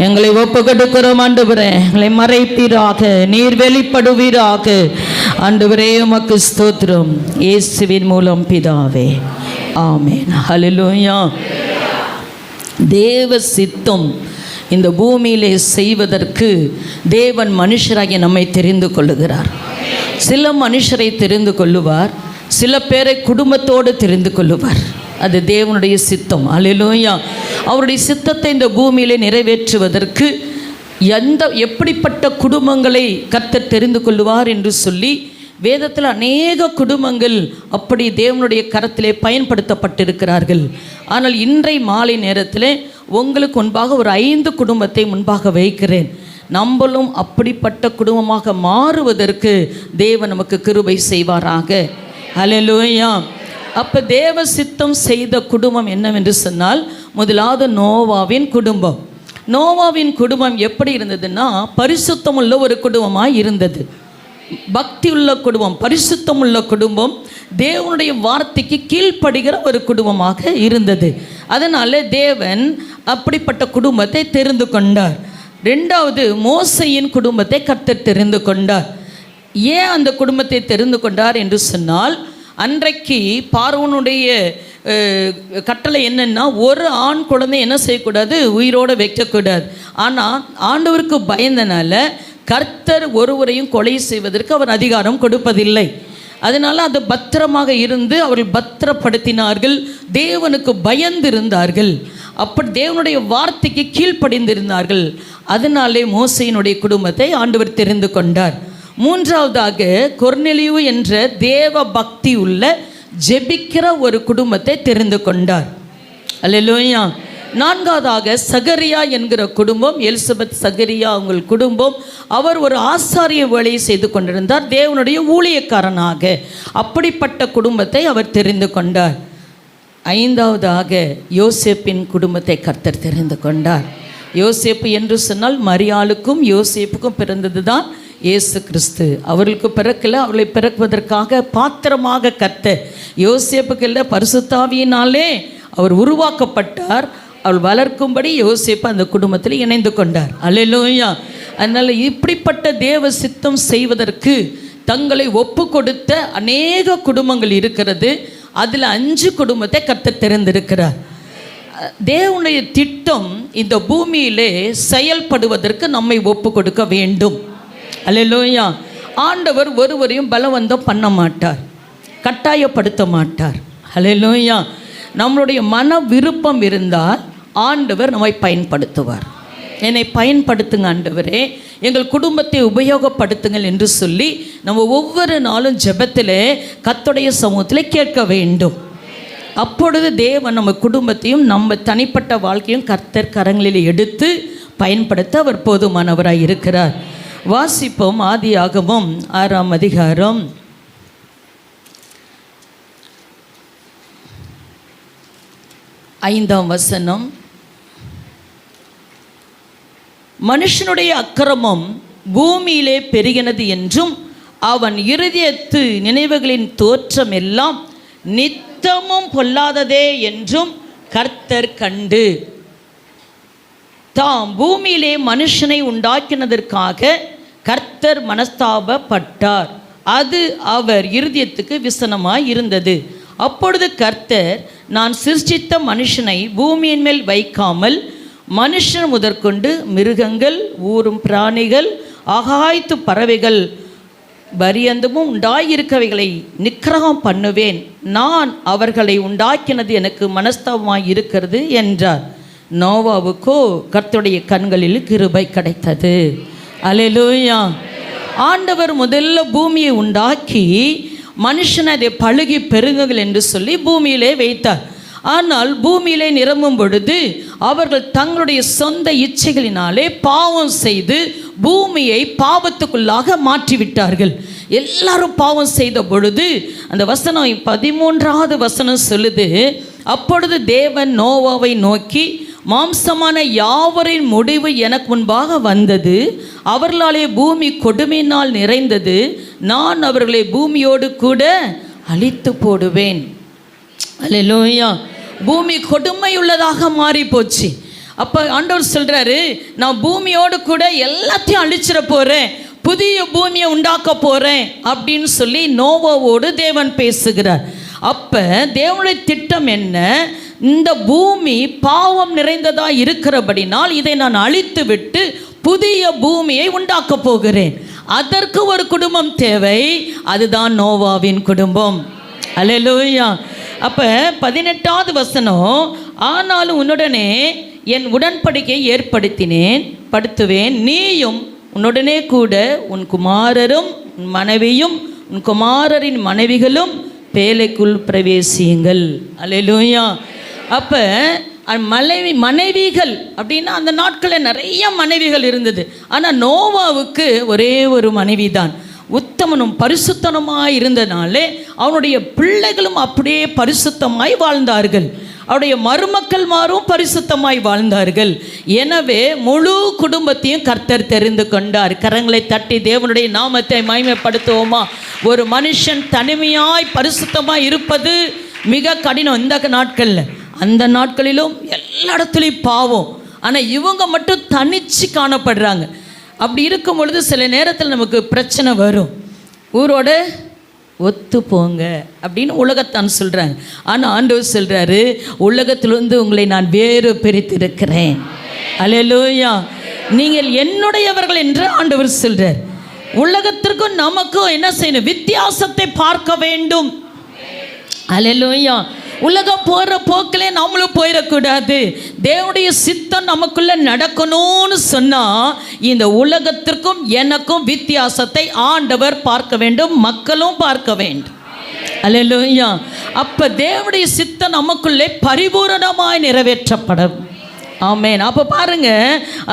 எங்களை ஒப்பு கொடுக்கிறோம். ஆண்டவரே எங்களை மறைப்பீராக, நீர் வெளிப்படுவீராக. ஆண்டவரே உமக்கு ஸ்தோத்திரம். இயேசுவின் மூலம் பிதாவே, ஆமென். ஹல்லேலூயா. தேவ சித்தம் இந்த பூமியிலே செய்வதற்கு தேவன் மனுஷராகிய நம்மை தெரிந்து கொள்ளுகிறார். சில மனுஷரை தெரிந்து கொள்ளுவார், சில பேரை குடும்பத்தோடு தெரிந்து கொள்ளுவார். அது தேவனுடைய சித்தம். அல்லேலூயா. அவருடைய சித்தத்தை இந்த பூமியிலே நிறைவேற்றுவதற்கு எப்படிப்பட்ட குடும்பங்களை கர்த்தர் தெரிந்து கொள்ளுவார் என்று சொல்லி வேதத்தில் அநேக குடும்பங்கள் அப்படி தேவனுடைய கரத்திலே பயன்படுத்தப்பட்டிருக்கிறார்கள். ஆனால் இன்றை மாலை நேரத்தில் உங்களுக்கு முன்பாக ஒரு 5 குடும்பத்தை முன்பாக வைக்கிறேன். நம்மளும் அப்படிப்பட்ட குடும்பமாக மாறுவதற்கு தேவன் நமக்கு கிருபை செய்வாராக. அல்லேலூயா. அப்போ தேவ சித்தம் செய்த குடும்பம் என்னவென்று சொன்னால், முதலாவது நோவாவின் குடும்பம். நோவாவின் குடும்பம் எப்படி இருந்ததுன்னா, பரிசுத்தமுள்ள ஒரு குடும்பமாக இருந்தது. பக்தி உள்ள குடும்பம், பரிசுத்தம் உள்ள குடும்பம், தேவனுடைய வார்த்தைக்கு கீழ்ப்படுகிற ஒரு குடும்பமாக இருந்தது. அதனால் தேவன் அப்படிப்பட்ட குடும்பத்தை தெரிந்து கொண்டார். 2வது மோசையின் குடும்பத்தை கர்த்தர் தெரிந்து கொண்டார். ஏன் அந்த குடும்பத்தை தெரிந்து கொண்டார் என்று சொன்னால், அன்றைக்கு பார்வோனுடைய கட்டளை என்னன்னா, ஒரு ஆண் குழந்தை என்ன செய்யக்கூடாது, உயிரோடு வைக்கக்கூடாது. ஆனால் ஆண்டவருக்கு பயந்தனால கர்த்தர் ஒருவரையும் கொலை செய்வதற்கு அவர் அதிகாரம் கொடுப்பதில்லை. அதனால் அது பத்திரமாக இருந்து அவர்கள் பத்திரப்படுத்தினார்கள். தேவனுக்கு பயந்திருந்தார்கள், அப்படி தேவனுடைய வார்த்தைக்கு கீழ்ப்படிந்திருந்தார்கள். அதனாலே மோசையினுடைய குடும்பத்தை ஆண்டவர் தெரிந்து கொண்டார். 3வதாக கொர்நேலியு என்ற தேவ பக்தி உள்ள ஜெபிக்கிற ஒரு குடும்பத்தை தெரிந்து கொண்டார். அல்லேலூயா. நான்காவதாக சகரியா என்கிற குடும்பம், எலிசபெத் சகரியா அவங்கள் குடும்பம். அவர் ஒரு ஆசாரிய வேலையை செய்து கொண்டிருந்தார், தேவனுடைய ஊழியக்காரனாக. அப்படிப்பட்ட குடும்பத்தை அவர் தெரிந்து கொண்டார். ஐந்தாவதாக யோசேப்பின் குடும்பத்தை கர்த்தர் தெரிந்து கொண்டார். யோசேப்பு என்று சொன்னால் மரியாளுக்கும் யோசேப்புக்கும் பிறந்தது தான் இயேசு கிறிஸ்து. அவர்களுக்கு பிறக்கல, அவர்களை பிறக்குவதற்காக பாத்திரமாக கர்த்தர் யோசேப்புக்கு இல்லை, பரிசுத்தாவியினாலே அவர் உருவாக்கப்பட்டார். அவள் வளர்க்கும்படி யோசேப்பு அந்த குடும்பத்தில் இணைந்து கொண்டார். அல்லேலூயா. அதனால் இப்படிப்பட்ட தேவ சித்தம் செய்வதற்கு தங்களை ஒப்பு கொடுத்த அநேக குடும்பங்கள் இருக்கிறது. அதில் 5 குடும்பத்தை கர்த்தர் தெரிந்திருக்கிறார். தேவனுடைய திட்டம் இந்த பூமியிலே செயல்படுவதற்கு நம்மை ஒப்பு கொடுக்க வேண்டும். அல்லேலூயா. ஆண்டவர் ஒருவரையும் பலவந்தம் பண்ண மாட்டார், கட்டாயப்படுத்த மாட்டார். அல்லேலூயா. நம்மளுடைய மன விருப்பம் இருந்தால் ஆண்டவர் நம்மை பயன்படுத்துவார். என்னை பயன்படுத்துங்க ஆண்டவரே, எங்கள் குடும்பத்தை உபயோகப்படுத்துங்கள் என்று சொல்லி நம்ம ஒவ்வொரு நாளும் ஜெபத்தில் கர்த்தருடைய சமூகத்தில் கேட்க வேண்டும். அப்பொழுது தேவன் நம்ம குடும்பத்தையும் நம்ம தனிப்பட்ட வாழ்க்கையும் கர்த்தர் கரங்களில் எடுத்து பயன்படுத்த அவர் போதுமானவராய் இருக்கிறார். வாசிப்போம். ஆதியாகமம் 6ஆம் அதிகாரம் 5ஆம் வசனம். மனுஷனுடைய அக்கிரமம் பூமியிலே பெருகினது என்றும் அவன் இருதயத்து நினைவுகளின் தோற்றம் எல்லாம் நித்தமும் பொல்லாததே என்றும் கர்த்தர் கண்டு தாம் பூமியிலே மனுஷனை உண்டாக்கினதற்காக கர்த்தர் மனஸ்தாபப்பட்டார். அது அவர் இருதயத்துக்கு விசனமாய் இருந்தது. அப்பொழுது கர்த்தர், நான் சிருஷ்டித்த மனுஷனை பூமியின் மேல் வைக்காமல் மனுஷன் முதற்கொண்டு மிருகங்கள், ஊரும் பிராணிகள், ஆகாயத்து பறவைகள் பரியந்தமும் உண்டாயிருக்கவைகளை நிக்கிரகம் பண்ணுவேன். நான் அவர்களை உண்டாக்கினது எனக்கு மனஸ்தாபமாய் இருக்கிறது என்றார். நோவாவுக்கோ கர்த்தருடைய கண்களில் கிருபை கிடைத்தது. அல்லேலூயா. ஆண்டவர் முதல்ல பூமியை உண்டாக்கி மனுஷனை அதை பழுகி பெருங்குகள் என்று சொல்லி பூமியிலே வைத்தார். ஆனால் பூமியிலே நிரம்பும் பொழுது அவர்கள் தங்களுடைய சொந்த இச்சைகளினாலே பாவம் செய்து பூமியை பாவத்துக்குள்ளாக மாற்றிவிட்டார்கள். எல்லாரும் பாவம் செய்த பொழுது அந்த வசனம் 13வது வசனம் சொல்லுது, அப்பொழுது தேவன் நோவாவை நோக்கி, மாம்சமான யாவரின் முடிவு எனக்கு முன்பாக வந்தது, அவர்களாலே பூமி கொடுமையினால் நிறைந்தது, நான் அவர்களை பூமியோடு கூட அழித்து போடுவேன். அல்லேலூயா. பூமி கொடுமையுள்ளதாக மாறி போச்சு. அப்போ ஆண்டவர் சொல்கிறாரு, நான் பூமியோடு கூட எல்லாத்தையும் அழிச்சிட போகிறேன், புதிய பூமியை உண்டாக்க போகிறேன் அப்படின்னு சொல்லி நோவாவோடு தேவன் பேசுகிறார். அப்போ தேவனுடைய திட்டம் என்ன? இந்த பூமி பாவம் நிறைந்ததாக இருக்கிறபடினால் இதை நான் அழித்து விட்டு புதிய பூமியை உண்டாக்க போகிறேன். அதற்கு ஒரு குடும்பம் தேவை, அதுதான் நோவாவின் குடும்பம். அல்லேலூயா. அப்போ 18வது வசனம், ஆனாலும் உன்னுடனே என் உடன்படிக்கையை ஏற்படுத்தினேன் படுத்துவேன், நீயும் உன்னுடனே கூட உன் குமாரரும் உன் மனைவியும் உன் குமாரரின் மனைவிகளும் பேழைக்குள் பிரவேசியுங்கள். அல்லேலூயா. அப்போ மனைவிகள் அப்படின்னா அந்த நாட்களில் நிறைய மனைவிகள் இருந்தது. ஆனால் நோவாவுக்கு ஒரே ஒரு மனைவி தான். உத்தமனும் பரிசுத்தனுமாய் இருந்தனாலே அவனுடைய பிள்ளைகளும் அப்படியே பரிசுத்தமாய் வாழ்ந்தார்கள். அவருடைய மருமக்கள் மாரும் பரிசுத்தமாய் வாழ்ந்தார்கள். எனவே முழு குடும்பத்தையும் கர்த்தர் தெரிந்து கொண்டார். கரங்களை தட்டி தேவனுடைய நாமத்தை மகிமைப்படுத்துவோமா? ஒரு மனுஷன் தனிமையாய் பரிசுத்தமாய் இருப்பது மிக கடினம் இந்த நாட்களில். அந்த நாட்களிலும் எல்லா இடத்துலையும் பாவம், ஆனால் இவங்க மட்டும் தனிச்சு காணப்படுறாங்க. அப்படி இருக்கும் பொழுது சில நேரத்தில் நமக்கு பிரச்சனை வரும். ஊரோட ஒத்து போங்க அப்படின்னு உலகத்தான் சொல்கிறாங்க. ஆனால் ஆண்டவர் சொல்கிறாரு, உலகத்திலிருந்து உங்களை நான் வேறு பிரித்திருக்கிறேன். அல்லேலூயா. நீங்கள் என்னுடையவர்கள் என்று ஆண்டவர் சொல்கிறார். உலகத்திற்கும் நமக்கும் என்ன செய்யணும்? வித்தியாசத்தை பார்க்க வேண்டும். அல்லேலூயா. உலகம் போகிற போக்கிலே நம்மளும் போயிடக்கூடாது. தேவனுடைய சித்தம் நமக்குள்ள நடக்கணும்னு சொன்னால் இந்த உலகத்திற்கும் எனக்கும் வித்தியாசத்தை ஆண்டவர் பார்க்க வேண்டும், மக்களும் பார்க்க வேண்டும். அல்லேலூயா. அப்போ தேவனுடைய சித்தம் நமக்குள்ளே பரிபூரணமாய் நிறைவேற்றப்படும். ஆமென். அப்போ பாருங்க,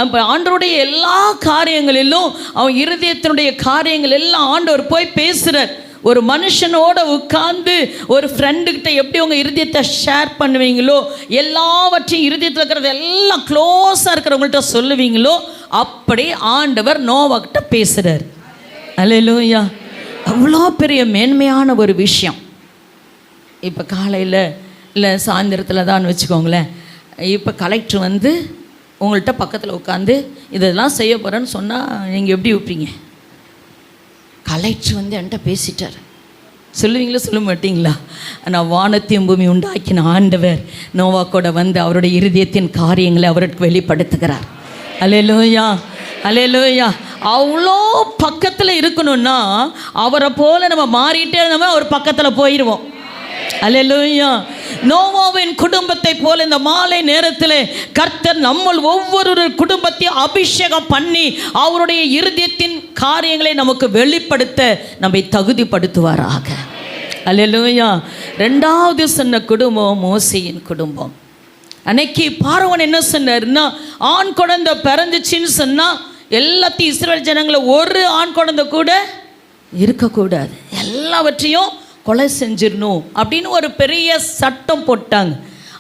அப்போ ஆண்டவருடைய எல்லா காரியங்களிலும் அவன் இருதயத்தினுடைய காரியங்கள் எல்லாம் ஆண்டவர் போய் பேசுகிறார். ஒரு மனுஷனோட உட்கார்ந்து ஒரு ஃப்ரெண்டுக்கிட்ட எப்படி உங்கள் இருதயத்தை ஷேர் பண்ணுவீங்களோ, எல்லாவற்றையும் இருதயத்தில் இருக்கிறது எல்லாம் க்ளோஸாக இருக்கிறவங்கள்ட்ட சொல்லுவீங்களோ, அப்படி ஆண்டவர் நோவாக்கிட்ட பேசுகிறார். அல்லேலூயா. அவ்வளோ பெரிய மேன்மையான ஒரு விஷயம். இப்போ காலையில் இல்லை சாயந்தரத்தில் தான் வச்சுக்கோங்களேன், இப்போ கலெக்டர் வந்து உங்கள்கிட்ட பக்கத்தில் உட்காந்து இதெல்லாம் செய்ய போகிறேன்னு சொன்னால் நீங்கள் எப்படி வைப்பீங்க? கலெக்டர் வந்து என்கிட்ட பேசிட்டார் சொல்லுவீங்களா, சொல்ல மாட்டிங்களா? ஆனால் வானத்தையும் பூமி உண்டாக்கின ஆண்டவர் நோவா கூட வந்து அவருடைய இருதயத்தின் காரியங்களை அவருக்கு வெளிப்படுத்துகிறார். அல்லேலூயா, அல்லேலூயா. அவ்வளோ பக்கத்தில் இருக்கணும்னா அவரை போல் நம்ம மாறிட்டே இருந்தோம்னா அவர் பக்கத்தில் போயிடுவோம். அல்லேலூயா. நோவாவின் குடும்பத்தை போல இந்த மாலை நேரத்தில் கர்த்தர் நம்ம ஒவ்வொரு குடும்பத்தையும் அபிஷேகம் பண்ணி அவருடைய இருதயத்தின் காரியங்களை நமக்கு வெளிப்படுத்த நம்மை தகுதிப்படுத்துவாராக. அல்லேலூயா. ரெண்டாவது சொன்ன குடும்பம் மோசேயின் குடும்பம். அன்னைக்கு பார்வோன் என்ன சொன்னார்னா, ஆண் குழந்தை பிறந்துச்சின்னு சொன்னால் எல்லாத்தையும் இஸ்ரவேல் ஜனங்களை ஒரு ஆண் குழந்தை கூட இருக்கக்கூடாது, எல்லாவற்றையும் கொலை செஞ்சிடணும் அப்படின்னு ஒரு பெரிய சட்டம் போட்டாங்க.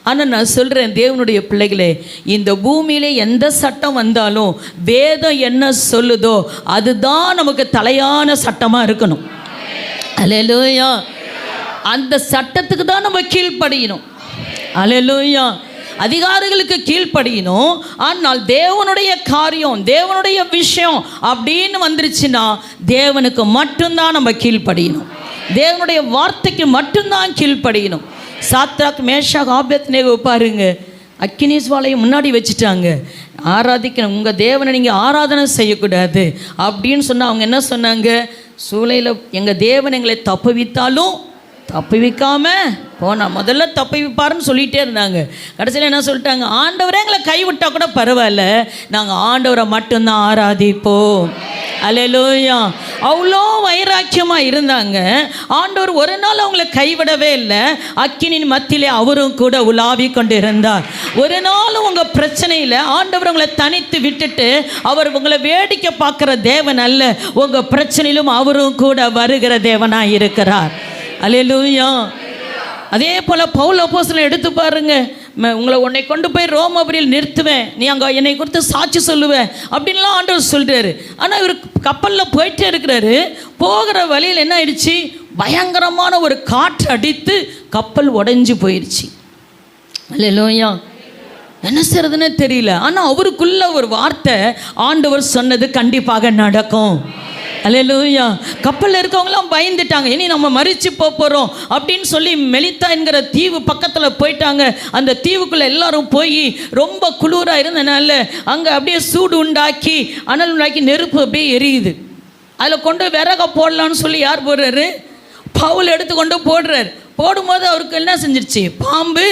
ஆனால் நான் சொல்கிறேன் தேவனுடைய பிள்ளைகளே, இந்த பூமியிலே எந்த சட்டம் வந்தாலும் வேதம் என்ன சொல்லுதோ அதுதான் நமக்கு தலையான சட்டமாக இருக்கணும். அல்லேலூயா. அந்த சட்டத்துக்கு தான் நம்ம கீழ்ப்படியணும். அல்லேலூயா. அதிகாரிகளுக்கு கீழ்ப்படியணும். ஆனால் தேவனுடைய காரியம், தேவனுடைய விஷயம் அப்படின்னு வந்துருச்சுன்னா தேவனுக்கு மட்டும்தான் நம்ம கீழ்ப்படியணும். தேவனுடைய வார்த்தைக்கு மட்டும்தான் கீழ்ப்படியணும். சாத்ராக் மேஷாக் ஆபேத்நேகோ பாருங்க, அக்கினி ஜுவாலையை முன்னாடி வச்சுட்டாங்க. ஆராதிக்கணும், உங்கள் தேவனை நீங்கள் ஆராதனை செய்யக்கூடாது அப்படின்னு சொன்னால் அவங்க என்ன சொன்னாங்க? சூளையில் எங்கள் தேவன் எங்களை தப்புவித்தாலும் தப்புவிக்காம போனால் முதல்ல தப்புவிப்பாருன்னு சொல்லிகிட்டே இருந்தாங்க. கடைசியில் என்ன சொல்லிட்டாங்க? ஆண்டவரே எங்களை கைவிட்டால் கூட பரவாயில்ல, நாங்கள் ஆண்டவரை மட்டும்தான் ஆராதிப்போம். அல்லேலூயா. அவ்வளோ வைராக்கியமாக இருந்தாங்க. ஆண்டவர் ஒரு நாள் அவங்கள கைவிடவே இல்லை. அக்கினின் மத்தியிலே அவரும் கூட உலாவி கொண்டு இருந்தார். ஒரு நாள் உங்கள் பிரச்சனையில் ஆண்டவர் உங்களை தனித்து விட்டுட்டு அவர் உங்களை வேடிக்கை பார்க்குற தேவன் அல்ல, உங்கள் பிரச்சனையிலும் அவரும் கூட வருகிற தேவனாக இருக்கிறார். அல்லேலூயா. அதே போல் பவுல் அப்போஸ்தலன் எடுத்து பாருங்க, உன்னை கொண்டு போய் ரோமாபுரியில் நிறுத்துவேன், நீ அங்கே என்னை குறித்து சாட்சி சொல்லுவேன் அப்படின்லாம் ஆண்டவர் சொல்கிறாரு. ஆனால் இவர் கப்பலில் போயிட்டே இருக்கிறாரு. போகிற வழியில் என்ன ஆயிடுச்சு? பயங்கரமான ஒரு காற்று அடித்து கப்பல் உடைஞ்சு போயிடுச்சு. அல்லேலூயா. என்ன செய்யறதுன்னு தெரியல. ஆனால் அவருக்குள்ள ஒரு வார்த்தை, ஆண்டவர் சொன்னது கண்டிப்பாக நடக்கும். அல்லேலூயா. கப்பலில் இருக்கவங்களாம் பயந்துட்டாங்க, இனி நம்ம மரிச்சு போகிறோம் அப்படின்னு சொல்லி மெலித்தா என்கிற தீவு பக்கத்தில் போயிட்டாங்க. அந்த தீவுக்குள்ளே எல்லாரும் போய் ரொம்ப குளிராக இருந்தனால அங்கே அப்படியே சூடு உண்டாக்கி அனல் உண்டாக்கி நெருப்பு அப்படியே எரியுது. அதில் கொண்டு விறக போடலான்னு சொல்லி யார் போடுறாரு? பவுல் எடுத்து கொண்டு போடுறாரு. போடும்போது அவருக்கு என்ன செஞ்சிருச்சு? பாம்பு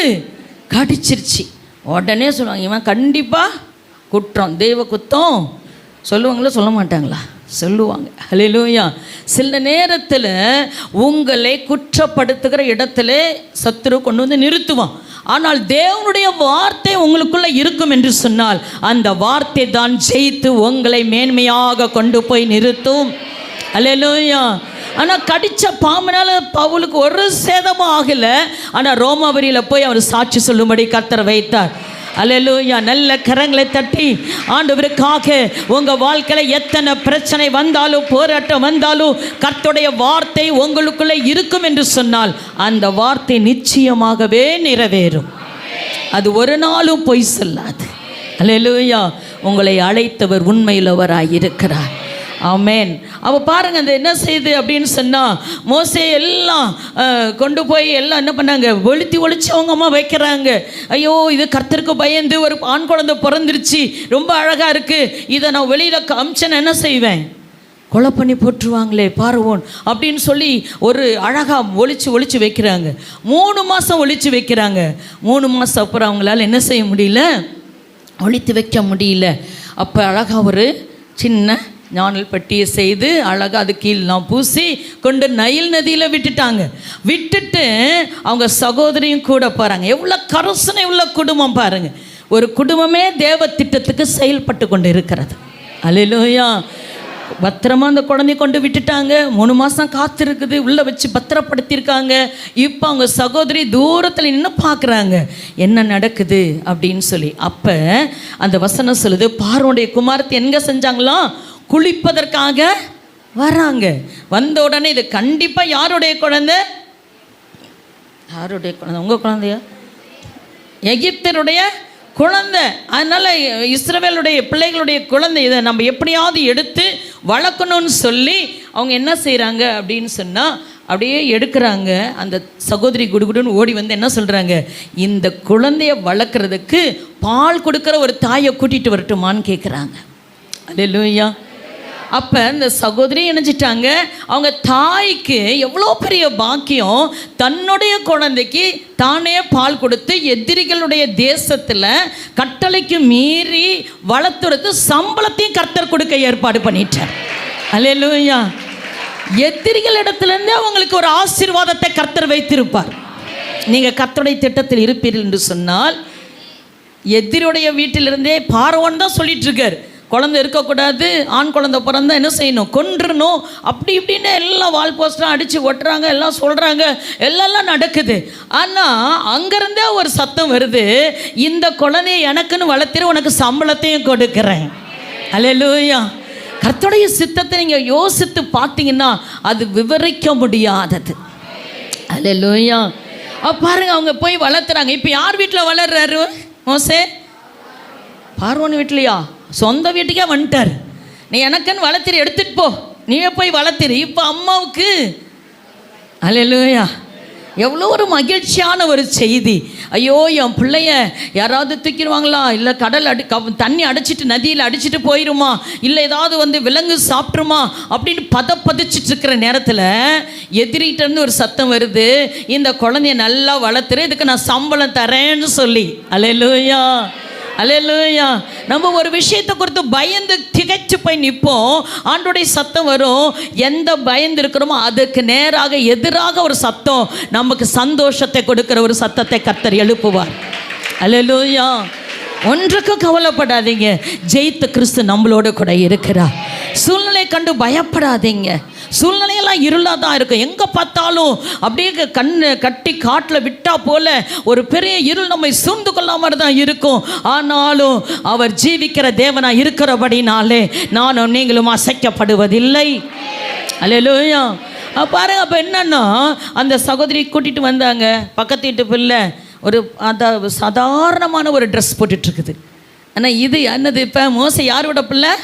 கடிச்சிருச்சு. உடனே சொல்லுவாங்க, இவன் கண்டிப்பாக குற்றம், தெய்வ குத்தம் சொல்லுவாங்களா சொல்ல மாட்டாங்களா? சொல்லுவாங்க. அல்லேலூயா. சில நேரத்தில் உங்களை குற்றப்படுத்துகிற இடத்துல சத்துரு கொண்டு வந்து நிறுத்துவான். ஆனால் தேவனுடைய வார்த்தை உங்களுக்குள்ள இருக்கும் என்று சொன்னால் அந்த வார்த்தை தான் ஜெயித்து உங்களை மேன்மையாக கொண்டு போய் நிறுத்தும். அல்லேலூயா. ஆனால் கடித்த பாம்பினால பவுலுக்கு ஒரு சேதமும் ஆகலை. ஆனால் ரோமாபுரியில் போய் அவர் சாட்சி சொல்லும்படி கர்த்தர் வைத்தார். அல்லேலூயா. நல்ல கரங்களை தட்டி ஆண்டவருக்காக உங்கள் வாழ்க்கையில் எத்தனை பிரச்சனை வந்தாலும் போராட்டம் வந்தாலும் கர்த்தருடைய வார்த்தை உங்களுக்குள்ளே இருக்கும் என்று சொன்னால் அந்த வார்த்தை நிச்சயமாகவே நிறைவேறும். அது ஒரு நாளும் பொய் சொல்லாது. அல்லேலூயா. உங்களை அழைத்தவர் உண்மையுள்ளவராய் இருக்கிறார். ஆமென். அவ பாருங்க, அந்த என்ன செய்யுது அப்படின்னு சொன்னால், மோசே எல்லாம் கொண்டு போய் எல்லாம் என்ன பண்ணாங்க? ஒழிச்சு அவங்க அம்மா வைக்கிறாங்க. ஐயோ, இது கர்த்தருக்கு பயந்து ஒரு ஆண் குழந்தை பிறந்துருச்சு, ரொம்ப அழகாக இருக்குது, இதை நான் வெளியில் காமிச்சேன்னு என்ன செய்வேன்? கொலை பண்ணி போட்டுருவாங்களே பார்வோன் அப்படின்னு சொல்லி ஒரு அழகாக ஒழிச்சு வைக்கிறாங்க. 3 மாதம் ஒழிச்சு வைக்கிறாங்க. 3 மாதம் அப்புறம் அவங்களால என்ன செய்ய முடியல? ஒழித்து வைக்க முடியல. அப்போ அழகாக ஒரு சின்ன ஞானல் பட்டியை செய்து அழகாக அது கீழெலாம் பூசி கொண்டு நைல் நதியில் விட்டுட்டு அவங்க சகோதரியும் கூட போகிறாங்க. எவ்வளோ கருசனை உள்ள குடும்பம் பாருங்கள். ஒரு குடும்பமே தேவ திட்டத்துக்கு செயல்பட்டு கொண்டு இருக்கிறது. அல்லேலூயா. பத்திரமா அந்த குழந்தைய கொண்டு விட்டுட்டாங்க. 3 மாதம் காத்திருக்குது, உள்ளே வச்சு பத்திரப்படுத்தியிருக்காங்க. இப்போ அவங்க சகோதரி தூரத்தில் நின்று பார்க்குறாங்க என்ன நடக்குது அப்படின்னு சொல்லி. அப்போ அந்த வசனம் சொல்லுது, பார்வோனுடைய குமாரத்தை எங்கே செஞ்சாங்களாம்? குளிப்பதற்காக வராங்க. வந்த உடனே இது கண்டிப்பாக யாருடைய குழந்தை? யாருடைய குழந்தை? உங்கள் குழந்தையா? எகிப்தருடைய குழந்தை. அதனால் இஸ்ரவேலுடைய பிள்ளைகளுடைய குழந்தை. இதை நம்ம எப்படியாவது எடுத்து வளர்க்கணும்னு சொல்லி அவங்க என்ன செய்கிறாங்க அப்படின்னு சொன்னால், அப்படியே எடுக்கிறாங்க. அந்த சகோதரி குடுகுடுன்னு ஓடி வந்து என்ன சொல்கிறாங்க, இந்த குழந்தைய வளர்க்குறதுக்கு பால் கொடுக்குற ஒரு தாயை கூட்டிகிட்டு வரட்டுமான்னு கேட்குறாங்க. அல்லேலூயா. அப்போ இந்த சகோதரி இணைஞ்சிட்டாங்க. அவங்க தாய்க்கு எவ்வளோ பெரிய பாக்கியம், தன்னுடைய குழந்தைக்கு தானே பால் கொடுத்து எதிரிகளுடைய தேசத்தில் கட்டளைக்கு மீறி வளர்த்துறது சம்பளத்தையும் கர்த்தர் கொடுக்க ஏற்பாடு பண்ணிட்டார். அல்லேலூயா. எதிரிகள் இடத்துலேருந்து அவங்களுக்கு ஒரு ஆசீர்வாதத்தை கர்த்தர் வைத்திருப்பார். நீங்கள் கர்த்தருடைய திட்டத்தில் இருப்பீர்கள் என்று சொன்னால், எதிரியுடைய வீட்டிலிருந்தே பார்வோன் தான் சொல்லிட்டு இருக்கார், குழந்தை இருக்கக்கூடாது, ஆண் குழந்தை பிறந்தா என்ன செய்யணும், கொன்றுணும், அப்படி இப்படின்னு எல்லாம் வால் போஸ்ட்லாம் அடித்து ஒட்டுறாங்க, எல்லாம் சொல்கிறாங்க, எல்லாம் நடக்குது. ஆனால் அங்கேருந்தே ஒரு சத்தம் வருது, இந்த குழந்தைய எனக்குன்னு வளர்த்துரு, உனக்கு சம்பளத்தையும் கொடுக்குறேன். அல்லேலூயா. கர்த்தருடைய சித்தத்தை நீங்கள் யோசித்து பார்த்தீங்கன்னா அது விவரிக்க முடியாதது. அல்லேலூயா. பாருங்க, அவங்க போய் வளர்த்துறாங்க. இப்போ யார் வீட்டில் வளர்றாரு மோசே? பார்வோன் வீட்லையா? சொந்த வீட்டுக்கே வந்துட்டார். நீ எனக்குன்னு வளர்த்திரு, எடுத்துகிட்டு போ, நீயே போய் வளர்த்திரு. இப்போ அம்மாவுக்கு அல்லேலூயா எவ்வளோ ஒரு மகிழ்ச்சியான ஒரு செய்தி. ஐயோ, என் பிள்ளைய யாராவது தூக்கிடுவாங்களா, இல்லை கடல் தண்ணி அடிச்சிட்டு நதியில் அடிச்சிட்டு போயிடுமா, இல்லை ஏதாவது வந்து விலங்கு சாப்பிட்ருமா அப்படின்னு பதிச்சிட்டு இருக்கிற நேரத்தில் எதிரிகிட்டேருந்து ஒரு சத்தம் வருது, இந்த குழந்தைய நல்லா வளர்த்துரு, இதுக்கு நான் சம்பளம் தரேன்னு சொல்லி. அல்லேலூயா. அல்லேலூயா. நம்ம ஒரு விஷயத்தை குறித்து பயந்து திகைச்சு போய் நிற்போம். ஆண்டோடைய சத்தம் வரும். எந்த பயந்து இருக்கிறோமோ அதுக்கு நேராக எதிராக ஒரு சத்தம், நமக்கு சந்தோஷத்தை கொடுக்கிற ஒரு சத்தத்தை கர்த்தர் எழுப்புவார். அல்லேலூயா. ஒன்றுக்கும் கவலைப்படாதீங்க, ஜெயித்த கிறிஸ்து நம்மளோட கூட இருக்கிறார். சூழ்நிலை கண்டு பயப்படாதீங்க. சூழ்நிலையெல்லாம் இருளாக தான் இருக்கும். எங்கே பார்த்தாலும் அப்படியே கண்ணு கட்டி காட்டில் விட்டா போல ஒரு பெரிய இருள் நம்மை சூழ்ந்து கொள்ளாமல் தான் இருக்கும். ஆனாலும் அவர் ஜீவிக்கிற தேவனாக இருக்கிறபடினாலே நானும் நீங்களும் அசைக்கப்படுவதில்லை. அல்லேலூயா. பாருங்க, அப்போ என்னன்னா அந்த சகோதரி கூட்டிகிட்டு வந்தாங்க. பக்கத்து வீட்டு பிள்ளை ஒரு சாதாரணமான ஒரு ட்ரெஸ் போட்டுட்ருக்குது. ஆனால் இது என்னது, இப்போ மோசே யாரோட பிள்ளை?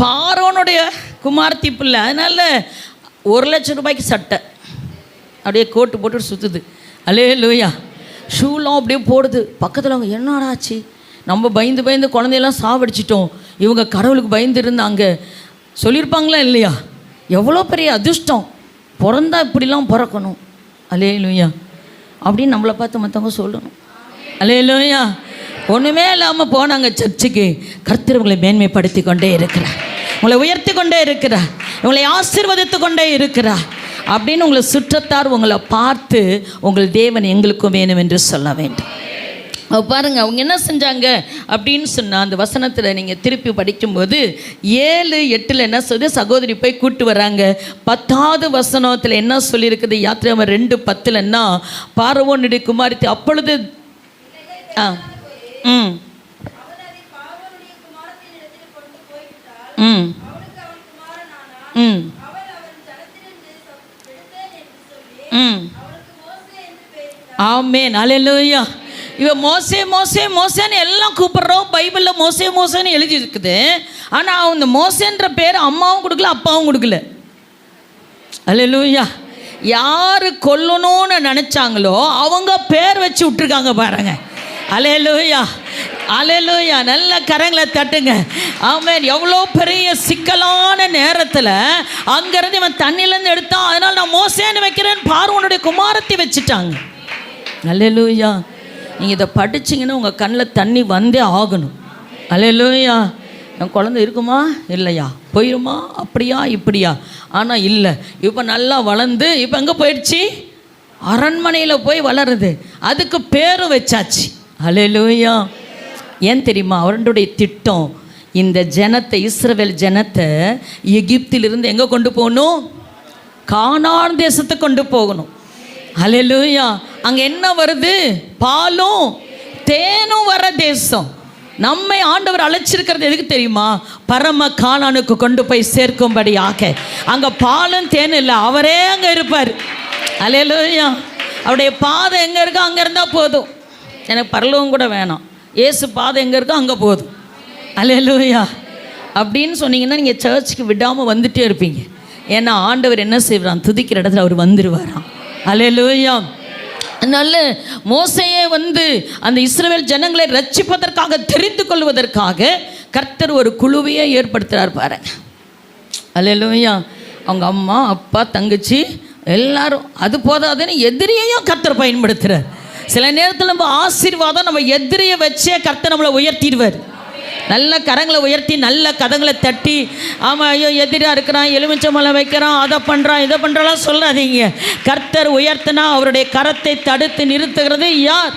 பார்வோனுடைய குமார்த்தி பிள்ளை. அதனால் 1,00,000 ரூபாய்க்கு சட்டை, அப்படியே கோட்டு போட்டு சுற்றுது. அல்லேலூயா. ஷூலாம் அப்படியே போடுது. பக்கத்தில் அவங்க என்னடாச்சு, நம்ம பயந்து பயந்து குழந்தையெல்லாம் சாவடிச்சிட்டோம், இவங்க கடவுளுக்கு பயந்து இருந்தாங்க சொல்லியிருப்பாங்களா இல்லையா? எவ்வளோ பெரிய அதிர்ஷ்டம், பிறந்தா இப்படிலாம் பிறக்கணும். அல்லேலூயா. அப்படின்னு நம்மளை பார்த்து மற்றவங்க சொல்லணும். அல்லேலூயா. ஒன்றுமே இல்லாமல் போனாங்க சர்ச்சுக்கு. கர்த்தர் உங்களை மேன்மைப்படுத்தி கொண்டே இருக்கிறார், உங்களை உயர்த்தி கொண்டே இருக்கிறார், உங்களை ஆசீர்வதித்து கொண்டே இருக்கிறார் அப்படின்னு உங்களை சுற்றத்தார் உங்களை பார்த்து உங்கள் தேவன் எங்களுக்கும் வேணும் என்று சொல்ல வேண்டும். பாருங்க, அவங்க என்ன செஞ்சாங்க அப்படின்னு சொன்னால், அந்த வசனத்தில் நீங்கள் திருப்பி படிக்கும்போது 7:8 என்ன சொல்லுது, சகோதரி போய் கூட்டு வராங்க. 10வது வசனத்தில் என்ன சொல்லியிருக்குது, யாத்திராகமம் 2:10 பார்வோனுடைய குமாரத்தி அப்பொழுது ஆமென். அல்லேலூயா. இவன் மோசே மோசே மோசேன்னு எல்லாம் கூப்பிட்றோம். பைபிளில் மோசே மோசேன்னு எழுதி இருக்குது. ஆனால் அந்த மோசேன்ற பேர் அம்மாவும் கொடுக்கல, அப்பாவும் கொடுக்கல. அல்லேலூயா. யார் கொல்லணும்னு நினச்சாங்களோ அவங்க பேர் வச்சு விட்டுருக்காங்க பாருங்க. அல்லேலூயா. அல்லேலூயா. நல்ல கரங்களை தட்டுங்க. ஆமென். எவ்வளோ பெரிய சிக்கலான நேரத்தில் அங்கேருந்து இவன் தண்ணியிலேருந்து எடுத்தான், அதனால் நான் மோசேன்னு வைக்கிறேன்னு பார்வோனுடைய குமாரத்தை வச்சுட்டாங்க. அல்லேலூயா. நீங்கள் இதை படிச்சிங்கன்னா உங்கள் கண்ணில் தண்ணி வந்தே ஆகணும். அல்லேலூயா. என் குழந்தை இருக்குமா இல்லையா, போயிருமா, அப்படியா இப்படியா? ஆனால் இல்லை, இப்போ நல்லா வளர்ந்து இப்போ எங்கே போயிடுச்சு, அரண்மனையில் போய் வளருது. அதுக்கு பேரும் வச்சாச்சு. அல்லேலூயா. ஏன் தெரியுமா? அவருடைய திட்டம் இந்த ஜனத்தை, இஸ்ரவேல் ஜனத்தை எகிப்திலிருந்து எங்கே கொண்டு போகணும்? கானான் தேசத்துக்கு கொண்டு போகணும். ஹல்லேலூயா. அங்கே என்ன வருது? பாலும் தேனும் வர தேசம். நம்மை ஆண்டவர் அழைச்சிருக்கிறது எதுக்கு தெரியுமா? பரம கானானுக்கு கொண்டு போய் சேர்க்கும்படியாக. அங்கே பாலும் தேனும் இல்லை, அவரே அங்கே இருப்பார். ஹல்லேலூயா. அவருடைய பாதை எங்கே இருக்கோ அங்கே இருந்தால் போதும். எனக்கு பரலோகம் கூட வேணாம், இயேசு பாதை எங்கே இருக்கோ அங்கே போதும். ஹல்லேலூயா. அப்படின்னு சொன்னீங்கன்னா நீங்கள் சர்ச்சுக்கு விடாமல் வந்துட்டே இருப்பீங்க. ஏன்னா ஆண்டவர் என்ன செய்வாராம்? துதிக்கிற இடத்துல அவர் வந்துடுவாராம். ஹல்லேலூயா. அதனால மோசேயே அந்த இஸ்ரவேல் ஜனங்களை ரட்சிப்பதற்காக, தெரிந்து கொள்வதற்காக கர்த்தர் ஒரு குழுவையே ஏற்படுத்துகிறார் பாருங்க. ஹல்லேலூயா. அவங்க அம்மா, அப்பா, தங்கச்சி எல்லாரும். அது போதாதுன்னு எதிரியையும் கர்த்தர் பயன்படுத்துகிறார். சில நேரத்தில் நம்ம ஆசீர்வாதம் நம்ம எதிரியை வச்சே கர்த்தர் நம்மளை உயர்த்திடுவார். நல்ல கரங்களை உயர்த்தி, நல்ல கதங்களை தட்டி, ஆமாம் ஐயோ எதிராக இருக்கிறான், எலுமிச்சம்பழம் வைக்கிறான், அதை பண்ணுறான், இதை பண்ணுறாலாம் சொல்லாதீங்க. கர்த்தர் உயர்த்தினா அவருடைய கரத்தை தடுத்து நிறுத்துகிறது யார்?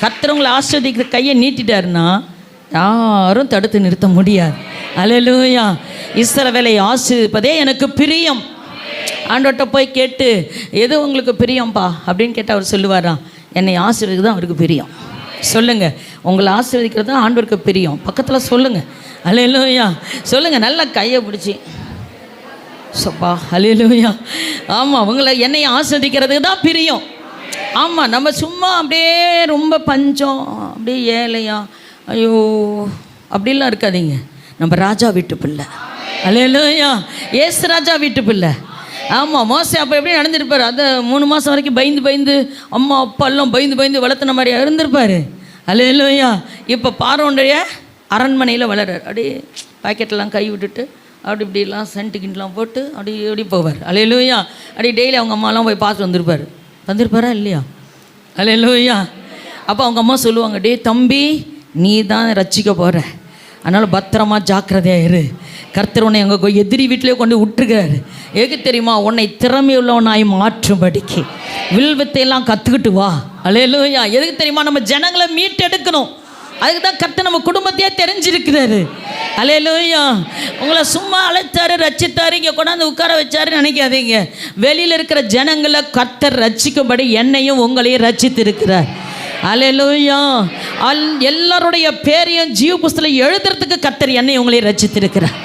கர்த்தர் உங்களை ஆஸ்வதிக்கிற கையை நீட்டிட்டாருன்னா யாரும் தடுத்து நிறுத்த முடியாது. ஹல்லேலூயா. இஸ்ரவேலை ஆசீர்வதிப்பதே எனக்கு பிரியம். ஆண்டவர்கிட்ட போய் கேட்டு, எது உங்களுக்கு பிரியம்பா அப்படின்னு கேட்டால் அவர் சொல்லுவாராம், என்னை ஆசீர்வதிக்கிறது தான் அவருக்கு பிரியம். சொல்லுங்கள், உங்களை ஆசீர்வதிக்கிறது தான் ஆண்டவருக்கு பிரியம். பக்கத்தில் சொல்லுங்கள். ஹல்லேலூயா. சொல்லுங்கள், நல்லா கையை பிடிச்சி சப்பா. ஹல்லேலூயா. ஆமாம், உங்களை என்னை ஆசீர்வதிக்கிறதுக்கு தான் பிரியம். ஆமாம், நம்ம சும்மா அப்படியே ரொம்ப பஞ்சம், அப்படியே ஏழையா, ஐயோ அப்படிலாம் இருக்காதீங்க. நம்ம ராஜா வீட்டு பிள்ளை. ஹல்லேலூயா. ஏசு ராஜா வீட்டு பிள்ளை. ஆமாம், மோசே அப்போ எப்படி நடந்துருப்பார்? அதை 3 மாதம் வரைக்கும் பயந்து அம்மா அப்பா எல்லாம் பயந்து வளர்த்துன மாதிரியா இருந்திருப்பார். ஹல்லேலூயா. இப்போ பார்வோனுடைய அரண்மனையில் வளர்றார். அப்படியே பாக்கெட்டெல்லாம் கை விட்டுட்டு இப்படிலாம் சென்ட்டுக்கிண்டெலாம் போட்டு அப்படி போவார். ஹல்லேலூயா. டெய்லி அவங்க அம்மாலாம் போய் பார்த்து வந்திருப்பாரா இல்லையா? ஹல்லேலூயா. அப்போ அவங்க அம்மா சொல்லுவாங்க, டே தம்பி, நீ தான் ரட்சிக்க போகிற, அதனால் பத்திரமா ஜாக்கிரதையாக இரு. கர்த்தர் உன்னை எங்கள் எதிரி வீட்டிலே கொண்டு விட்டுருக்காரு. எதுக்கு தெரியுமா? உன்னை திறமையுள்ளவனாய் மாற்றும்படிக்கு வில்வத்தையெல்லாம் கற்றுக்கிட்டு வா. ஹல்லேலூயா. எதுக்கு தெரியுமா? நம்ம ஜனங்களை மீட்டெடுக்கணும். அதுக்கு தான் கர்த்தர் நம்ம குடும்பத்தையே தெரிஞ்சிருக்கிறாரு. ஹல்லேலூயா. உங்களை சும்மா அழைத்தாரு, ரட்சித்தாரு, இங்கே கொண்டாந்து உட்கார வச்சாருன்னு நினைக்காதீங்க. வெளியில் இருக்கிற ஜனங்களை கர்த்தர் ரட்சிக்கும்படி என்னையும் உங்களையும் ரட்சித்து இருக்கிறார். ஹல்லேலூயா. எல்லாருடைய பேரையும் ஜீவ புஸ்தகத்தில் எழுதுறதுக்கு கர்த்தர் என்னை உங்களையும் ரட்சித்திருக்கிறார்.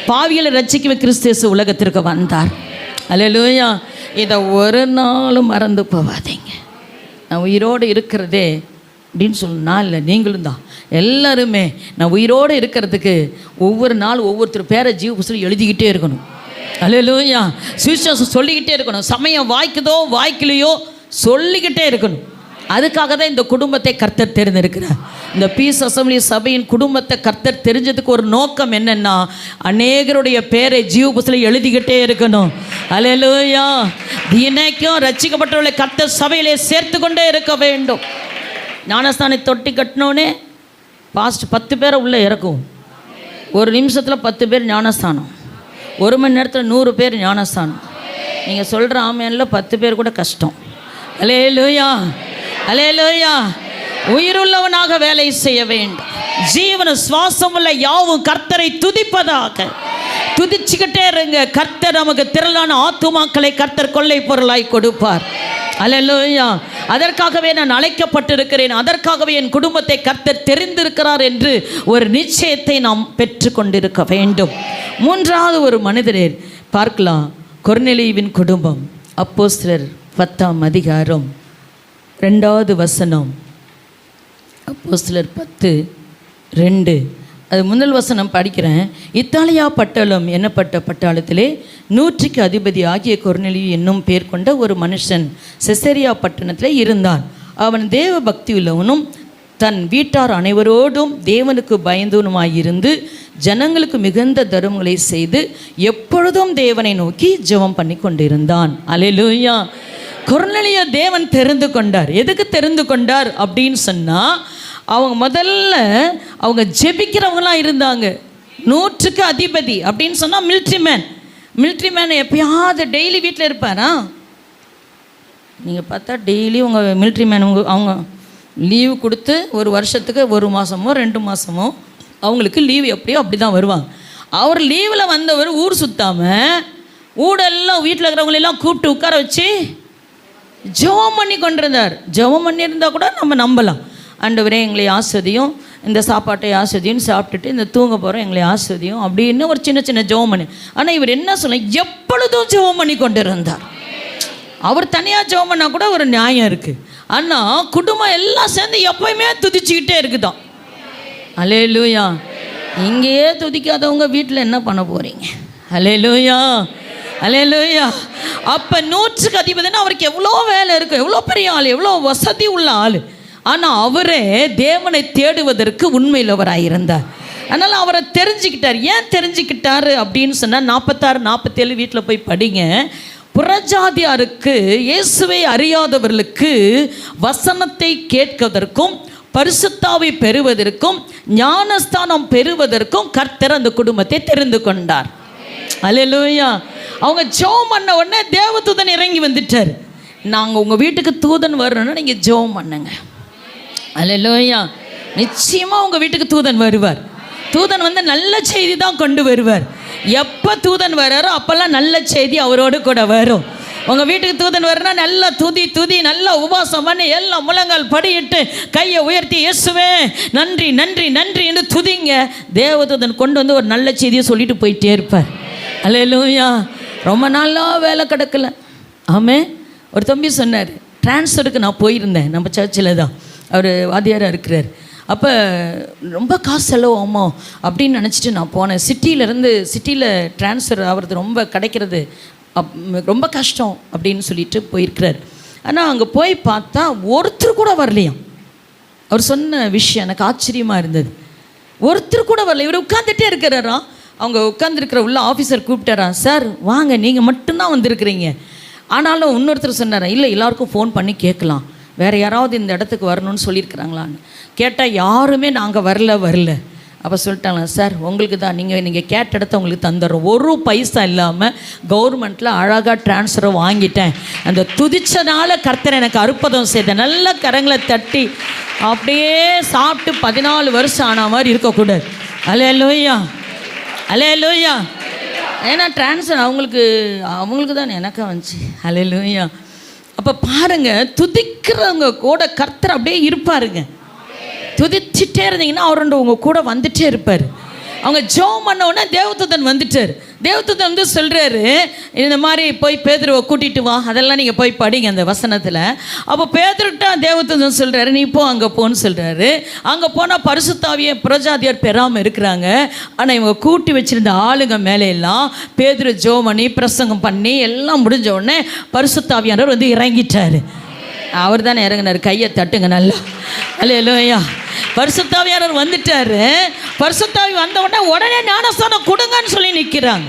பாவிகளை ரட்சிக்கவே கிறிஸ்து இயேசு உலகத்திற்கு வந்தார். ஹல்லேலூயா. இதை ஒரு நாளும் மறந்து போவாதீங்க. நான் உயிரோடு இருக்கிறதே அப்படின்னு சொன்னா இல்லை, நீங்களும் தான் எல்லாருமே நான் உயிரோடு இருக்கிறதுக்கு ஒவ்வொரு நாள் ஒவ்வொருத்தர் பேரை ஜீவ புஸ்தகம் எழுதிக்கிட்டே இருக்கணும். ஹல்லேலூயா. சுவிசேஷம் சொல்லிக்கிட்டே இருக்கணும். சமயம் வாய்க்குதோ வாய்க்கலையோ சொல்லிக்கிட்டே இருக்கணும். அதுக்காக தான் இந்த குடும்பத்தை கர்த்தர் தெரிந்திருக்கிறார். இந்த பீஸ் அசம்பிளி சபையின் குடும்பத்தை கர்த்தர் தெரிஞ்சதுக்கு ஒரு நோக்கம் என்னென்னா, அநேகருடைய பேரை ஜீவ புஸ்தகத்தில் எழுதிக்கிட்டே இருக்கணும். ஹல்லேலூயா. தினைக்கும் ரட்சிக்கப்பட்டவர்களை கர்த்தர் சபையிலே சேர்த்து கொண்டே இருக்க வேண்டும். ஞானஸ்தானை தொட்டி கட்டினோன்னே பாஸ்ட் 10 பேரை உள்ளே இறக்கும். ஒரு நிமிஷத்தில் 10 பேர் ஞானஸ்தானம், 1 மணி நேரத்தில் 100 பேர் ஞானஸ்தானம். நீங்கள் சொல்கிற ஆமேனில் 10 பேர் கூட கஷ்டம். ஹல்லேலூயா. ஹல்லேலூயா. உயிருள்ளவனாக வேலை செய்ய வேண்டும். ஜீவன சுவாசம் உள்ள யாவும் கர்த்தரை துதிப்பதாக. துதிச்சுக்கிட்டே இருங்க. கர்த்தர் நமக்கு திரளான ஆத்துமாக்களை கர்த்தர் கொள்ளை பொருளாய் கொடுப்பார். ஹல்லேலூயா. அதற்காகவே நான் அழைக்கப்பட்டிருக்கிறேன், அதற்காகவே என் குடும்பத்தை கர்த்தர் தெரிந்திருக்கிறார் என்று ஒரு நிச்சயத்தை நாம் பெற்றுக்கொண்டிருக்க வேண்டும். 3வது ஒரு மனிதரை பார்க்கலாம். கொர்நேலியுவின் குடும்பம். அப்போஸ்தலர் 10ஆம் அதிகாரம் 2வது வசனம். அப்போஸ்தலர் 10:2. அது முதல் வசனம் படிக்கிறேன். இத்தாலியா பட்டணம் என்னப்பட்ட பட்டாளத்திலே 100க்கு அதிபதி ஆகிய கொர்நேலியு என்னும் பேர் கொண்ட ஒரு மனுஷன் செசரியா பட்டணத்தில் இருந்தான். அவன் தேவ பக்தி உள்ளவனும் தன் வீட்டார் அனைவரோடும் தேவனுக்கு பயந்தவனுமாயிருந்து ஜனங்களுக்கு மிகுந்த தர்மங்களை செய்து எப்பொழுதும் தேவனை நோக்கி ஜெபம் பண்ணி கொண்டிருந்தான். அல்லேலூயா. கொர்நேலியை தேவன் தெரிந்து கொண்டார். எதுக்கு தெரிந்து கொண்டார் அப்படின்னு சொன்னால், அவங்க முதல்ல அவங்க ஜெபிக்கிறவங்களாம் இருந்தாங்க. 100க்கு அதிபதி அப்படின்னு சொன்னால் மிலிட்ரி மேன் எப்பயாவது டெய்லி வீட்டில் இருப்பாரா? நீங்கள் பார்த்தா டெய்லி உங்கள் மிலிட்ரி மேன் அவங்க லீவு கொடுத்து ஒரு வருஷத்துக்கு 1 மாதமோ 2 மாதமோ அவங்களுக்கு லீவு எப்படியோ அப்படி தான் வருவாங்க. அவர் லீவில் வந்தவர் ஊர் சுற்றாமல் ஊடெல்லாம் வீட்டில் இருக்கிறவங்களெல்லாம் கூப்பிட்டு உட்கார வச்சு ஜெபம் பண்ணி கொண்டிருந்தார். ஜெபம் பண்ணியிருந்தால் கூட நம்ம நம்பலாம். ஆண்டவரே எங்களை ஆஸ்வதியும், இந்த சாப்பாட்டை ஆஸ்வதியும், சாப்பிட்டுட்டு இந்த தூங்க போகிறோம் எங்களை ஆஸ்வதியும் அப்படின்னு ஒரு சின்ன சின்ன ஜெபம் பண்ணி. ஆனால் இவர் என்ன சொல்ல, எப்பொழுதும் ஜெபம் பண்ணி கொண்டு இருந்தார். அவர் தனியாக ஜெபம் பண்ணால் கூட ஒரு நியாயம் இருக்குது. ஆனால் குடும்பம் எல்லாம் சேர்ந்து எப்பயுமே துதிச்சுக்கிட்டே இருக்குதான். அல்லேலூயா. இங்கேயே துதிக்காதவங்க வீட்டில் என்ன பண்ண போகிறீங்க? அல்லேலூயா, அல்லேலூயா. அப்போ 100க்கு அதிபதினா அவருக்கு எவ்வளோ வேலை இருக்கும், எவ்வளோ பெரிய ஆள், எவ்வளோ வசதி உள்ள ஆள். ஆனால் அவரே தேவனை தேடுவதற்கு உண்மையிலவராக இருந்தார். அதனால் அவரை தெரிஞ்சுக்கிட்டார். ஏன் தெரிஞ்சுக்கிட்டாரு அப்படின்னு சொன்னால் 46, 47 வீட்டில் போய் படிங்க. புறஜாதியாருக்கு, இயேசுவை அறியாதவர்களுக்கு வசனத்தை கேட்பதற்கும் பரிசுத்தாவை பெறுவதற்கும் ஞானஸ்தானம் பெறுவதற்கும் கர்த்தர் அந்த குடும்பத்தை தெரிந்து கொண்டார். அல்லேலூயா. அவங்க ஜெபம் பண்ண உடனே தேவதூதன் இறங்கி வந்துட்டார். நாங்கள் உங்கள் வீட்டுக்கு தூதன் வரணும்னா நீங்கள் ஜெபம் பண்ணுங்க. அல்லேலூயா. நிச்சயமாக உங்கள் வீட்டுக்கு தூதன் வருவார். தூதன் வந்து நல்ல செய்தி தான் கொண்டு வருவார். எப்போ தூதன் வர்றாரோ அப்போல்லாம் நல்ல செய்தி அவரோடு கூட வரும். உங்கள் வீட்டுக்கு தூதன் வரனா நல்லா துதி நல்லா உபவாசம் பண்ணி எல்லாம் முழங்கால் படியிட்டு கையை உயர்த்தி இயேசுவே நன்றி நன்றி நன்றி என்று துதிங்க. தேவதூதன் கொண்டு வந்து ஒரு நல்ல செய்தியை சொல்லிட்டு போயிட்டே இருப்பார். அல்லேலூயா. ரொம்ப நாளாக வேலை கிடக்கல. ஆமே. ஒரு தம்பி சொன்னார், ட்ரான்ஸ்ஃபருக்கு நான் போயிருந்தேன், நம்ம சர்ச்சில் தான் அவர் வாத்தியாராக இருக்கிறார். அப்போ ரொம்ப காசு செலவாகுமோ அப்படின்னு நினச்சிட்டு நான் போனேன். சிட்டியில் ட்ரான்ஸ்ஃபர் ஆகிறது ரொம்ப கிடைக்கிறது ரொம்ப கஷ்டம் அப்படின்னு சொல்லிட்டு போயிருக்கிறார். ஆனால் அங்கே போய் பார்த்தா ஒருத்தர் கூட வரலையாம். அவர் சொன்ன விஷயம் எனக்கு ஆச்சரியமாக இருந்தது. ஒருத்தர் கூட வரல. இவர் உட்காந்துட்டே இருக்கிறாராம். அவங்க உட்காந்துருக்கிற உள்ள ஆஃபீஸர் கூப்பிட்டாராம், சார் வாங்க நீங்கள் மட்டும்தான் வந்திருக்கிறீங்க. ஆனாலும் இன்னொருத்தர் சொன்னாரா, இல்லை எல்லாருக்கும் ஃபோன் பண்ணி கேட்கலாம், வேறு யாராவது இந்த இடத்துக்கு வரணும்னு சொல்லியிருக்கிறாங்களான்னு கேட்டால் யாருமே நாங்கள் வரல. அப்போ சொல்லிட்டாங்க, சார் உங்களுக்கு தான், நீங்கள் கேட்ட இடத்த உங்களுக்கு தந்துடுறோம், 1 பைசா இல்லாமல் கவர்மெண்ட்டில் அழகாக ட்ரான்ஸ்ஃபரை வாங்கிட்டேன். அந்த துதிச்சனால கர்த்தர் எனக்கு அற்புதம் செய்தேன். நல்ல கரங்களை தட்டி அப்படியே சாப்பிட்டு 14 வருஷம் ஆன மாதிரி இருக்கக்கூடாது. அல்லேலூயா, அல்லேலூயா. ஏன்னா ட்ரான்ஸ்ஃபர் அவங்களுக்கு தான் எனக்கு வந்துச்சு. அல்லேலூயா. அப்போ பாருங்கள், துதிக்கிறவங்க கூட கர்த்தர் அப்படியே இருப்பாருங்க. துதிச்சிட்டே இருந்தீங்கன்னா அவர் உங்கள் கூட வந்துட்டே இருப்பார். அவங்க ஜெபம் பண்ண உடனே தேவதூதன் வந்துட்டார். தேவதூதன் வந்து சொல்கிறாரு, இந்த மாதிரி போய் பேதுருவை கூட்டிகிட்டு வா, அதெல்லாம் நீங்கள் போய் படிங்க அந்த வசனத்தில். அப்போ பேதுருட்ட தேவதூதன் சொல்கிறாரு, நீ போ அங்கே போன்னு சொல்கிறாரு. அங்கே போனால் பரிசுத்தாவியை புறஜாதியார் பெறாமல் இருக்கிறாங்க. ஆனால் இவங்க கூட்டி வச்சுருந்த ஆளுங்க மேலையெல்லாம் பேதுரு ஜெபம் பண்ணி பிரசங்கம் பண்ணி எல்லாம் முடிஞ்ச உடனே பரிசுத்தாவியானவர் வந்து இறங்கிட்டார். அவர் தானே இறங்கினார். கையை தட்டுங்க நல்லா. அல்லேலூயா. பரிசுத்தாவியானவர் வந்துட்டாரு. பரிசுத்தாவி வந்த உடனே ஞானஸ்தானம் கொடுங்கன்னு சொல்லி நிற்கிறாங்க.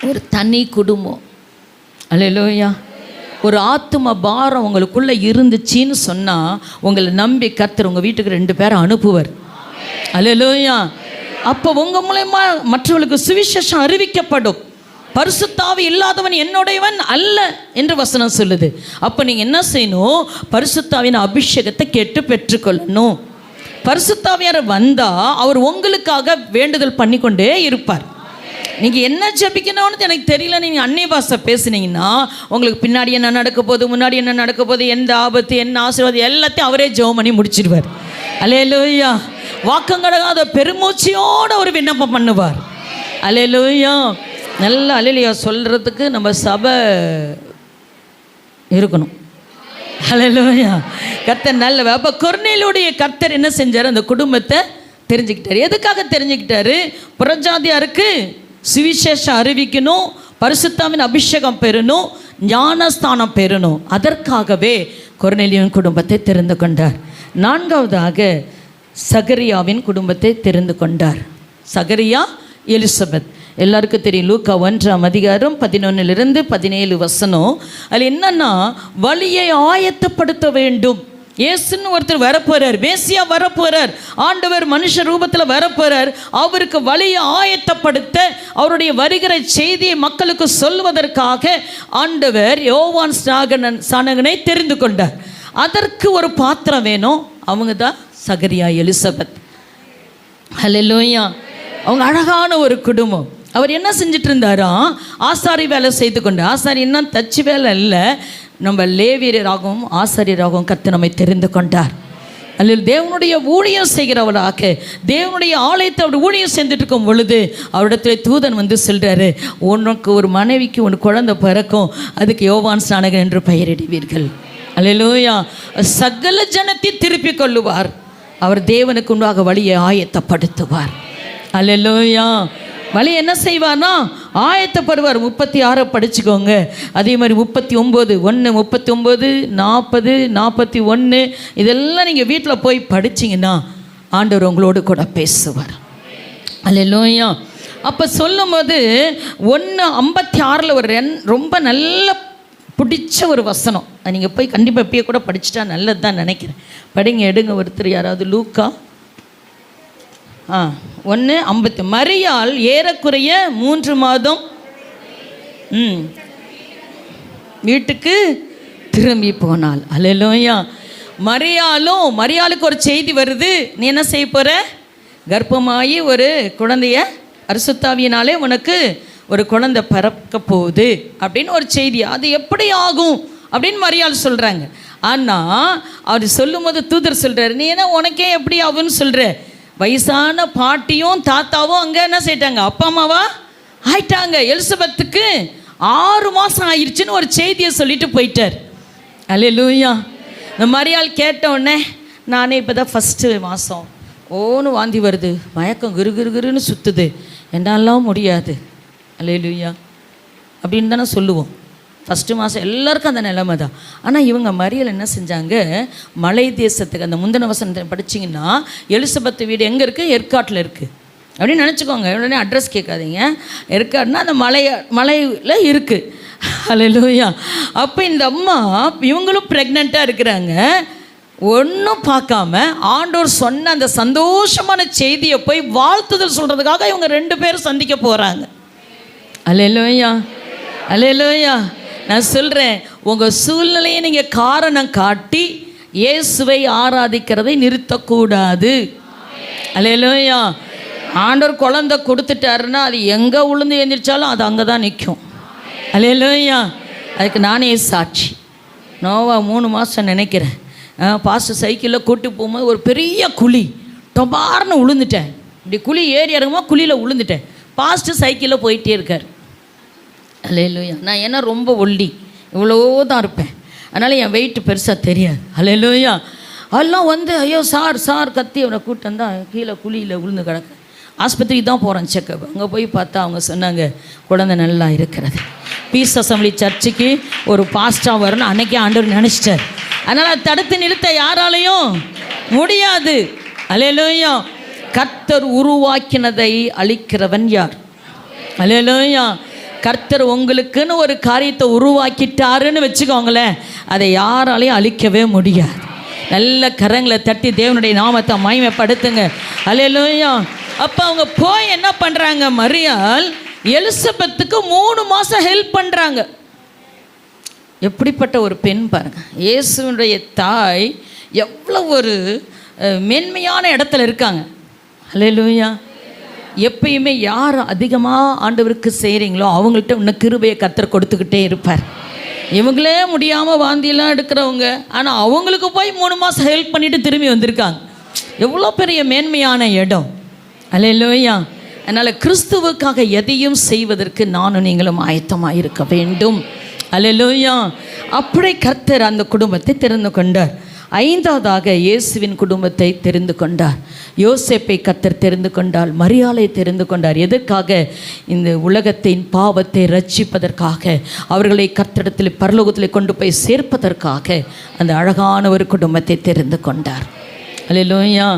ஒரு தனி குடும்பம். அல்லேலூயா. ஒரு ஆத்தும பாரம் உங்களுக்குள்ளே இருந்துச்சின்னு சொன்னால் உங்களை நம்பி கர்த்தர் உங்கள் வீட்டுக்கு 2 பேரை அனுப்புவார். அல்லேலூயா. அப்போ உங்கள் மூலமா மற்றவர்களுக்கு சுவிசேஷம் அறிவிக்கப்படும். பரிசுத்தாவி இல்லாதவன் என்னுடையவன் அல்ல என்று வசனம் சொல்லுது. அப்போ நீங்கள் என்ன செய்யணும்? பரிசுத்தாவின் அபிஷேகத்தை கேட்டு பெற்றுக்கொள்ளணும். பரிசுத்தாவியார் வந்தால் அவர் உங்களுக்காக வேண்டுதல் பண்ணி கொண்டே இருப்பார். நீங்கள் என்ன ஜெபிக்கணும்னு எனக்கு தெரியல, நீங்கள் அந்நிய பாஷை பேசுனீங்கன்னா உங்களுக்கு பின்னாடி என்ன நடக்க போகுது, முன்னாடி என்ன நடக்க போகுது, எந்த ஆபத்து, என்ன ஆசீர்வாதம் எல்லாத்தையும் அவரே ஜெபம் பண்ணி முடிச்சிடுவார். அல்லேலூயா. வாக்கங்கடகாத பெருமூச்சியோடு ஒரு விண்ணப்பம் பண்ணுவார். அல்லேலூயா. நல்ல அல்லேலூயா சொல்கிறதுக்கு நம்ம சபை இருக்கணும். அல்லேலூயா. கர்த்தர் நல்ல. அப்போ கொர்நேலியுடைய கர்த்தர் என்ன செஞ்சார்? அந்த குடும்பத்தை தெரிஞ்சுக்கிட்டார். எதுக்காக தெரிஞ்சுக்கிட்டாரு? புறஜாதியாருக்கு சுவிசேஷம் அறிவிக்கணும், பரிசுத்தாவின் அபிஷேகம் பெறணும், ஞானஸ்தானம் பெறணும். அதற்காகவே கொர்நேலியின் குடும்பத்தை தெரிந்து கொண்டார். 4வதாக சகரியாவின் குடும்பத்தை தெரிந்து கொண்டார். சகரியா, எலிசபெத் எல்லாருக்கும் தெரியும். லூக்கா 1ஆம் அதிகாரம் 11லிருந்து 17 வசனம். அதில் என்னன்னா, வழியை ஆயத்தப்படுத்த வேண்டும். இயேசுன்னு ஒருத்தர் வரப்போறார், மேசியா வரப்போறார், ஆண்டவர் மனுஷ ரூபத்தில் வரப்போறார். அவருக்கு வழியை ஆயத்தப்படுத்த, அவருடைய வருகிற செய்தியை மக்களுக்கு சொல்வதற்காக ஆண்டவர் யோவான் ஸ்நானகனை தெரிந்து கொண்டார். அதற்கு ஒரு பாத்திரம் வேணும். அவங்க தான் சகரியா, எலிசபெத். ஹல்லேலூயா. அவங்க அழகான ஒரு குடும்பம். அவர் என்ன செஞ்சுட்டு இருந்தாராம்? ஆசாரி வேலை செய்து கொண்டு. ஆசாரி இன்னும் தச்சு வேலை இல்லை, நம்ம லேவியராகவும் ஆசாரியராகவும் கர்த்தர் நம்மை தெரிந்து கொண்டார். அல்ல, தேவனுடைய ஊழியம் செய்கிறவராக தேவனுடைய ஆலயத்தை அவர் ஊழியம் செஞ்சுட்டு இருக்கும் பொழுது அவரிடத்துல தூதன் வந்து சொல்கிறாரு, உனக்கு ஒரு மனைவிக்கு ஒரு குழந்தை பிறக்கும், அதுக்கு யோவான் ஸ்நானகன் என்று பெயரிடுவீர்கள். அல்லேலூயா. சகல ஜனத்தை திருப்பிக் கொள்ளுவார். அவர் தேவனுக்கு உண்டாக வழியை ஆயத்தப்படுத்துவார். அல்லேலூயா. வழி என்ன செய்வார்னா ஆயத்தப்படுவார். 36 படிச்சுக்கோங்க. அதே மாதிரி 39, 1, 39, 40, 41 இதெல்லாம் நீங்கள் வீட்டில் போய் படிச்சிங்கன்னா ஆண்டவர் உங்களோடு கூட பேசுவார். அல்லேலூயா. அப்போ சொல்லும் போது 1:56 ஒரு ரொம்ப நல்ல பிடிச்ச ஒரு வசனம். நீங்கள் போய் கண்டிப்பாக எப்பயே கூட படிச்சுட்டா நல்லது தான் நினைக்கிறேன். படிங்க, எடுங்க ஒருத்தர் யாராவது. லூக்கா 1:50. மரியாள் ஏறக்குறைய 3 மாதம் வீட்டுக்கு திரும்பி போனாள். அல்லேலூயா. மரியாளுக்கு ஒரு செய்தி வருது. நீ என்ன செய்ய போகிற? கர்ப்பமாகி ஒரு குழந்தைய பரிசுத்தாவியினாலே உனக்கு ஒரு குழந்தை பிறக்க போகுது அப்படின்னு ஒரு செய்தி. அது எப்படி ஆகும் அப்படின்னு மரியாள் சொல்கிறாங்க. ஆனால் அவர் சொல்லும் போது தூதர் சொல்கிறார், நீ என்ன உனக்கே எப்படி ஆகுன்னு சொல்கிற? வயசான பாட்டியும் தாத்தாவும் அங்கே என்ன செய்யிட்டாங்க? அப்பா அம்மாவா ஆயிட்டாங்க. எலிசபெத்துக்கு 6 மாதம் ஆயிடுச்சுன்னு ஒரு செய்தியை சொல்லிட்டு போயிட்டார். அல்லேலூயா. இந்த மரியாள் கேட்ட உடனே, நானே இப்போ தான் ஃபஸ்ட்டு மாதம், ஓன்னு வாந்தி வருது, மயக்கம் கிருன்னு சுற்றுது, என்னாலாம் முடியாது. அல்லேலூயா. அப்படின்னு தானே சொல்லுவோம். ஃபஸ்ட்டு மாதம் எல்லாருக்கும் அந்த நிலைமை தான். ஆனால் இவங்க மரியாள் என்ன செஞ்சாங்க? மலை தேசத்துக்கு, அந்த முந்தின வசனத்தை படிச்சிங்கன்னா எலிசபெத் வீடு எங்கே இருக்குது? ஏற்காட்டில் இருக்குது அப்படின்னு நினச்சிக்கோங்க. உடனே அட்ரஸ் கேட்காதீங்க. ஏற்காடுனா அந்த மலையில் இருக்குது. அல்லேலூயா. அப்போ இந்த அம்மா இவங்களும் ப்ரெக்னெண்ட்டாக இருக்கிறாங்க. ஒன்றும் பார்க்காம ஆண்டவர் சொன்ன அந்த சந்தோஷமான செய்தியை போய் வாழ்த்துதல் சொல்கிறதுக்காக இவங்க 2 பேரும் சந்திக்க போகிறாங்க. அல்லேலூயா. அல்லேலூயா. நான் சொல்கிறேன், உங்கள் சூழ்நிலையை நீங்கள் காரணம் காட்டி இயேசுவை ஆராதிக்கிறதை நிறுத்தக்கூடாது. அல்லேலூயா. ஆண்டவர் குழந்தை கொடுத்துட்டாருன்னா அது எங்கே உளுந்து எழுந்திரிச்சாலும் அது அங்கே தான் நிற்கும். அல்லேலூயா. அதுக்கு நானே சாட்சி. நோவா 3 மாதம் நினைக்கிறேன், பாஸ்டர் சைக்கிளில் கூட்டி போகும்போது ஒரு பெரிய குழி டொபார்னு விழுந்துட்டேன். இப்படி குழி ஏறி இறங்குமா குழியில் விழுந்துட்டேன். பாஸ்டர் சைக்கிளில் போயிட்டே இருக்கார். அல்லேலூயா. நான் ஏன்னா ரொம்ப ஒல்லி, இவ்வளோ தான் இருப்பேன், அதனால் என் வெயிட் பெருசாக தெரியாது. அல்லேலூயா. அதெல்லாம் வந்து ஐயோ சார் கத்தி அவனை கூட்டு வந்தால் கீழே குழியில் விழுந்து கிடக்க. ஆஸ்பத்திரிக்கு தான் போகிறேன் செக்கப். அங்கே போய் பார்த்தா அவங்க சொன்னாங்க, குழந்தை நல்லா இருக்கிறது. பீஸ் அசம்பிளி சர்ச்சுக்கு ஒரு பாஸ்டாக வரணும் அன்றைக்கே ஆண்டவர் நினச்சிட்டார். அதனால் தடுத்து நிறுத்த யாராலையும் முடியாது. அல்லேலூயா. கர்த்தர் உருவாக்கினதை அழிக்கிறவன் யார்? அல்லேலூயா. கர்த்தர் உங்களுக்குன்னு ஒரு காரியத்தை உருவாக்கிட்டாருன்னு வச்சுக்கோங்களேன், அதை யாராலையும் அழிக்கவே முடியாது. நல்ல கரங்களை தட்டி தேவனுடைய நாமத்தை மகிமைப்படுத்துங்க. அல்லேலூயா. அப்போ அவங்க போய் என்ன பண்ணுறாங்க? மரியாள் எலிசபெத்துக்கு 3 மாதம் ஹெல்ப் பண்ணுறாங்க. எப்படிப்பட்ட ஒரு பெண் பாருங்க. இயேசுனுடைய தாய் எவ்வளோ ஒரு மேன்மையான இடத்துல இருக்காங்க. அல்லேலூயா. எப்பயுமே யார் அதிகமாக ஆண்டவருக்கு செய்கிறீங்களோ அவங்கள்ட்ட இன்னும் கிருபையை கர்த்தர் கொடுத்துக்கிட்டே இருப்பார். இவங்களே முடியாமல் வாந்தியெல்லாம் எடுக்கிறவங்க, ஆனால் அவங்களுக்கு போய் 3 மாதம் ஹெல்ப் பண்ணிவிட்டு திரும்பி வந்திருக்காங்க. எவ்வளோ பெரிய மேன்மையான இடம். அல்லேலூயா. அதனால் கிறிஸ்துவுக்காக எதையும் செய்வதற்கு நானும் நீங்களும் ஆயத்தமாக இருக்க வேண்டும். அல்லேலூயா. அப்படி கர்த்தர் அந்த குடும்பத்தை தெரிந்து கொண்டார். 5வதாக இயேசுவின் குடும்பத்தை தெரிந்து கொண்டார். யோசேப்பை கர்த்தர் தெரிந்து கொண்டார். மரியாளை தெரிந்து கொண்டார். எதற்காக? இந்த உலகத்தின் பாவத்தை ரட்சிப்பதற்காக, அவர்களை கர்த்தரிடத்தில் பரலோகத்தில் கொண்டு போய் சேர்ப்பதற்காக அந்த அழகான ஒரு குடும்பத்தை தெரிந்து கொண்டார். அல்லேலூயா.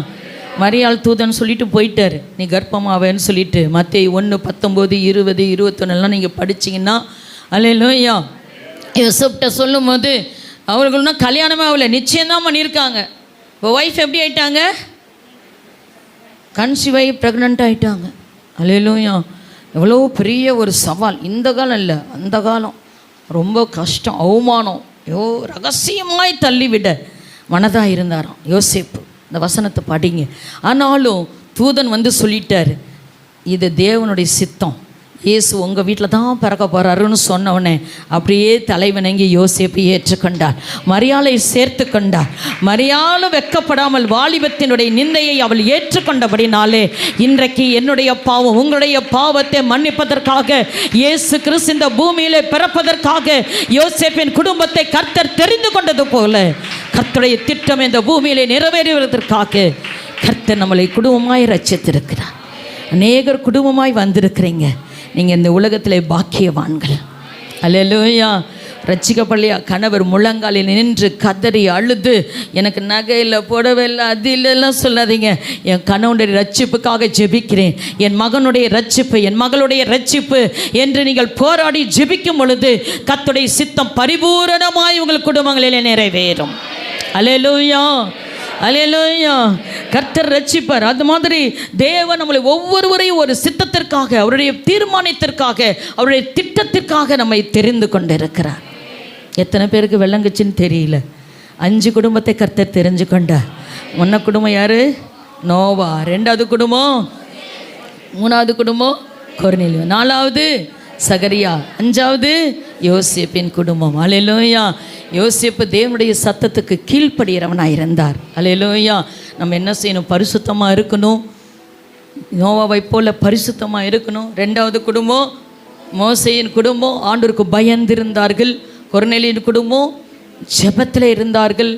மரியாள் தூதன் சொல்லிட்டு போயிட்டார், நீ கர்ப்பமாவேன்னு சொல்லிட்டு. மத்தேயு 1, 19, 20, 21 நீங்கள் படிச்சிங்கன்னா, அல்லேலூயா, யோசேப்ட்ட சொல்லும் போது அவர்களுன்னா கல்யாணமே ஆகலை, நிச்சயம்தான் பண்ணியிருக்காங்க. இப்போ ஒய்ஃப் எப்படி ஆயிட்டாங்க? கன்சீவ் ஆகி ப்ரெக்னென்ட் ஆகிட்டாங்க. அல்லேலூயா. எவ்வளோ பெரிய ஒரு சவால். இந்த காலம் இல்லை, அந்த காலம் ரொம்ப கஷ்டம், அவமானம். ரகசியமாய் தள்ளிவிட மனதாக இருந்தாராம் யோசேப்பு. இந்த வசனத்தை படிங்க. ஆனாலும் தூதன் வந்து சொல்லிட்டார், இது தேவனுடைய சித்தம், இயேசு உங்கள் வீட்டில் தான் பிறக்க போகிறாருன்னு சொன்னவனே அப்படியே தலைவணங்கி யோசேப்பு ஏற்றுக்கொண்டார், மரியாளை சேர்த்து கொண்டார். மரியாளும் வெட்கப்படாமல் வாலிபத்தினுடைய நிந்தையை அவள் ஏற்றுக்கொண்டபடினாலே இன்றைக்கு என்னுடைய பாவம் உங்களுடைய பாவத்தை மன்னிப்பதற்காக இயேசு கிறிஸ்து இந்த பூமியிலே பிறப்பதற்காக யோசேப்பின் குடும்பத்தை கர்த்தர் தெரிந்து கொண்டது போல கர்த்தருடைய திட்டம் இந்த பூமியிலே நிறைவேறுவதற்காக கர்த்தர் நம்மளை குடும்பமாய் ரட்சித்திருக்கிறார். அநேகர் குடும்பமாய் வந்திருக்கிறீங்க. நீங்கள் இந்த உலகத்தில் பாக்கியவான்கள். அல்லேலூயா. ரட்சிக்கப்படலையா? கணவர் முழங்காலில் நின்று கதறி அழுது எனக்கு நகையில் புடவையில் அது இல்லைலாம் சொல்லாதீங்க. என் கணவனுடைய ரட்சிப்புக்காக ஜெபிக்கிறேன், என் மகனுடைய ரட்சிப்பு, என் மகளுடைய ரட்சிப்பு என்று நீங்கள் போராடி ஜெபிக்கும் பொழுது கர்த்தருடைய சித்தம் பரிபூரணமாய் உங்கள் குடும்பங்களிலே நிறைவேறும். அல்லேலூயா, அல்லேலூயா. கர்த்தர் ரட்சிப்பார். அது மாதிரி தேவன் நம்மளை ஒவ்வொருவரையும் ஒரு சித்தத்திற்காக, அவருடைய தீர்மானத்திற்காக, அவருடைய திட்டத்திற்காக நம்மை தெரிந்து கொண்டிருக்கிறார். எத்தனை பேருக்கு வெள்ளங்குச்சின்னு தெரியல. 5 குடும்பத்தை கர்த்தர் தெரிஞ்சு கொண்டார். முன்ன குடும்பம் யாரு? நோவா. 2வது குடும்பம், 3வது குடும்பம் கொர்நேலியு, 4வது சகரியா, 5வது யோசேப்பின் குடும்பம். அல்லேலூயா. யோசேப்பு தேவனுடைய சத்தத்துக்கு கீழ்ப்படுகிறவனாக இருந்தார். அல்லேலூயா. நம்ம என்ன செய்யணும்? பரிசுத்தமாக இருக்கணும். நோவாவை போல பரிசுத்தமாக இருக்கணும். 2வது குடும்பம் மோசேயின் குடும்பம் ஆண்டவருக்கு பயந்திருந்தார்கள். கொர்நேலியின் குடும்பம் ஜெபத்தில் இருந்தார்கள்.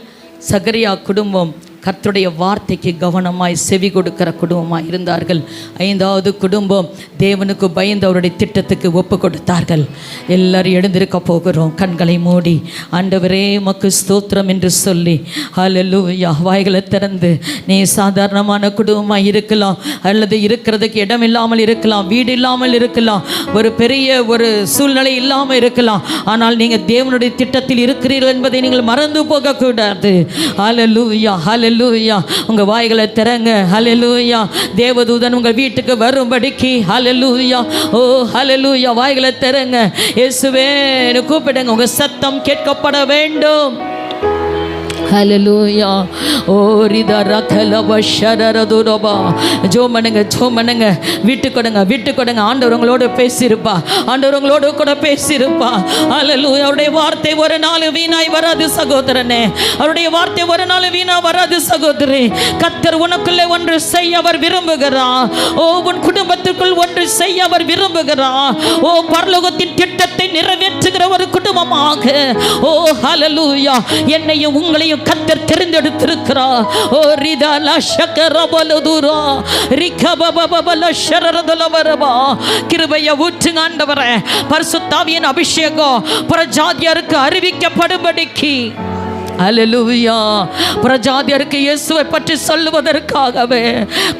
சகரியா குடும்பம் கர்த்தருடைய வார்த்தைக்கு கவனமாய் செவி கொடுக்கிற குடும்பமாக இருந்தார்கள். 5வது குடும்பம் தேவனுக்கு பயந்து அவருடைய திட்டத்துக்கு ஒப்பு கொடுத்தார்கள். எல்லாரும் எழுந்திருக்க போகிறோம். கண்களை மூடி ஆண்டவரே உமக்கு ஸ்தோத்திரம் என்று சொல்லி ஹல்லேலூயா வாய்களை திறந்து, நீ சாதாரணமான குடும்பமாக இருக்கலாம், அல்லது இருக்கிறதுக்கு இடம் இல்லாமல் இருக்கலாம், வீடு இல்லாமல் இருக்கலாம், ஒரு பெரிய ஒரு சூழ்நிலை இல்லாமல் இருக்கலாம். ஆனால் நீங்கள் தேவனுடைய திட்டத்தில் இருக்கிறீர்கள் என்பதை நீங்கள் மறந்து போகக்கூடாது. ஹல்லேலூயா, ஹல்லேலூயா. உங்க வாய்களை திறங்க. ஹல்லேலூயா. தேவதூதன் உங்க வீட்டுக்கு வரும்படிக்கு ஹல்லேலூயா. ஓ ஹல்லேலூயா. வாய்களை திறங்க. இயேசுவே கூப்பிடுங்க. உங்க சத்தம் கேட்கப்பட வேண்டும். ஹல்லேலூயா. ஓ ரிதரகலவ ஷரரதுரபா. ஜெபம் பண்ணுங்க, ஜெபம் பண்ணுங்க. விட்டு கொடுங்க, விட்டு கொடுங்க. ஆண்டவர் உங்களோடு பேசியிருப்பா, ஆண்டவர் உங்களோடு கூட பேசியிருப்பா. ஹல்லேலூயா. அவருடைய வார்த்தை ஒரு நாள் வீணாய் வராது சகோதரனே. அவருடைய வார்த்தை ஒரு நாள் வீணா வராது சகோதரி. கர்த்தர் உனக்குள்ளே ஒன்று செய்ய அவர் விரும்புகிறார். ஓ உன் குடும்பத்திற்குள் ஒன்று செய்ய அவர் விரும்புகிறார். ஓ பரலோகத்தின் திட்டத்தை நிறைவேற்றுகிற ஒரு குடும்பமாக. ஓ ஹல்லேலூயா. என்னையும் உங்களையும் கர்த்தர் தெரிந்தெடுத்திருக்கிறார். ஓ ரிதல ஷக்கரபலதுரா ரிகபபபல ஷரரதலவரபா. கிருபையை ஊற்றுங்க ஆண்டவரே. பரிசுத்த ஆவியின் அபிஷேகம் புறஜாதியாருக்கு அறிவிக்கப்படும்படிக்கு. அல்லேலூயா. பிரஜாதியருக்கு இயேசுவை பற்றி சொல்லுவதற்காகவே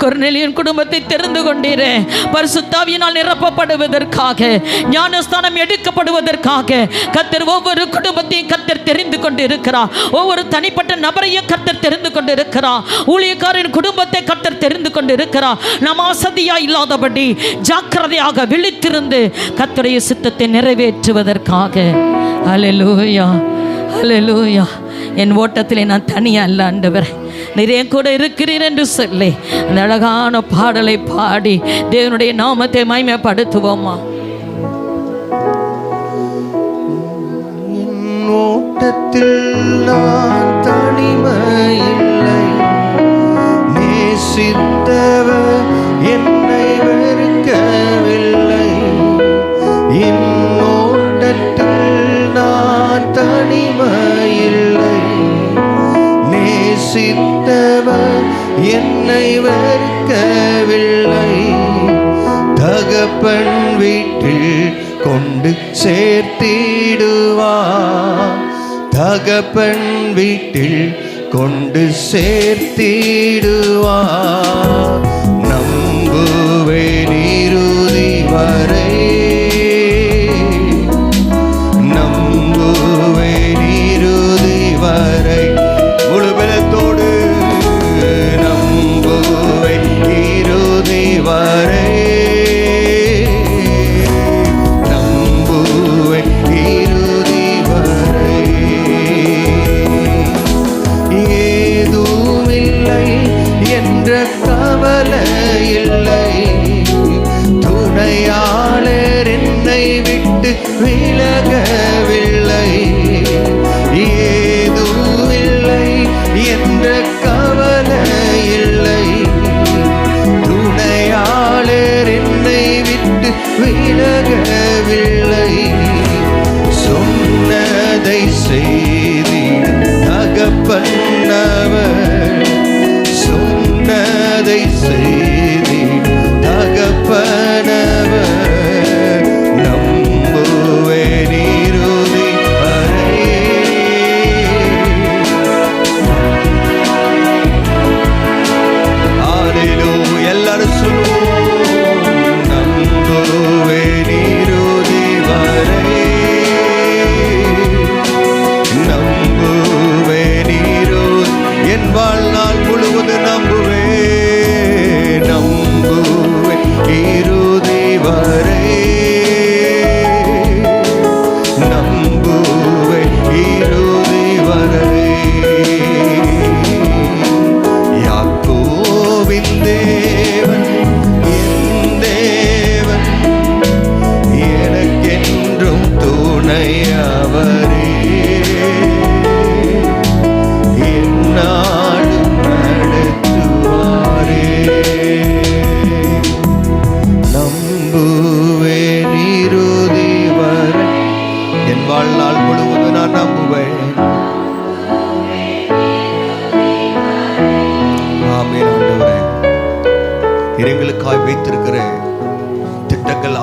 கொர்நேலியின் குடும்பத்தை தெரிந்து கொண்டீரே. பரிசுத்த ஆவியினால் நிரப்பப்படுவதற்காக, ஞானஸ்தானம் எடுக்கப்படுவதற்காக கர்த்தர் ஒவ்வொரு குடும்பத்தையும் கர்த்தர் தெரிந்து கொண்டு இருக்கிறார். ஒவ்வொரு தனிப்பட்ட நபரையும் கர்த்தர் தெரிந்து கொண்டு இருக்கிறார். ஊழியக்காரின் குடும்பத்தை கர்த்தர் தெரிந்து கொண்டு இருக்கிறார். நாம் அசதியா இல்லாதபடி ஜாக்கிரதையாக விழித்திருந்து கர்த்தருடைய சித்தத்தை நிறைவேற்றுவதற்காக. அல்லேலூயா, அல்லேலூயா. என் ஓட்டத்திலே நான் தனியா அல்ல ஆண்டவரே, நிறைய கூட இருக்கிறீர் என்று சொல்லி அந்த அழகான பாடலை பாடி தேவனுடைய நாமத்தை மகிமைப்படுத்துவோமா? ஓட்டத்தில் நான் தனிமையில்லை, நேசித்தவர் என்னை வெறுக்கவில்லை. என் ஓட்டத்தில் நான் தனிமையில்லை, நேசித்தவர் என்னை வெறுக்கவில்லை. தகப்பன் வீட்டில் கொண்டு சேர்த்திடுவார், தகப்பன் வீட்டில் கொண்டு சேர்த்திடுவார். நம்புவேன் இறுதி வரை, நம்புவேன் இறுதி வரை. முழு பலத்தோடு நம்புவேன் இறுதி வரை, நம்புவேன் இறுதி வரை.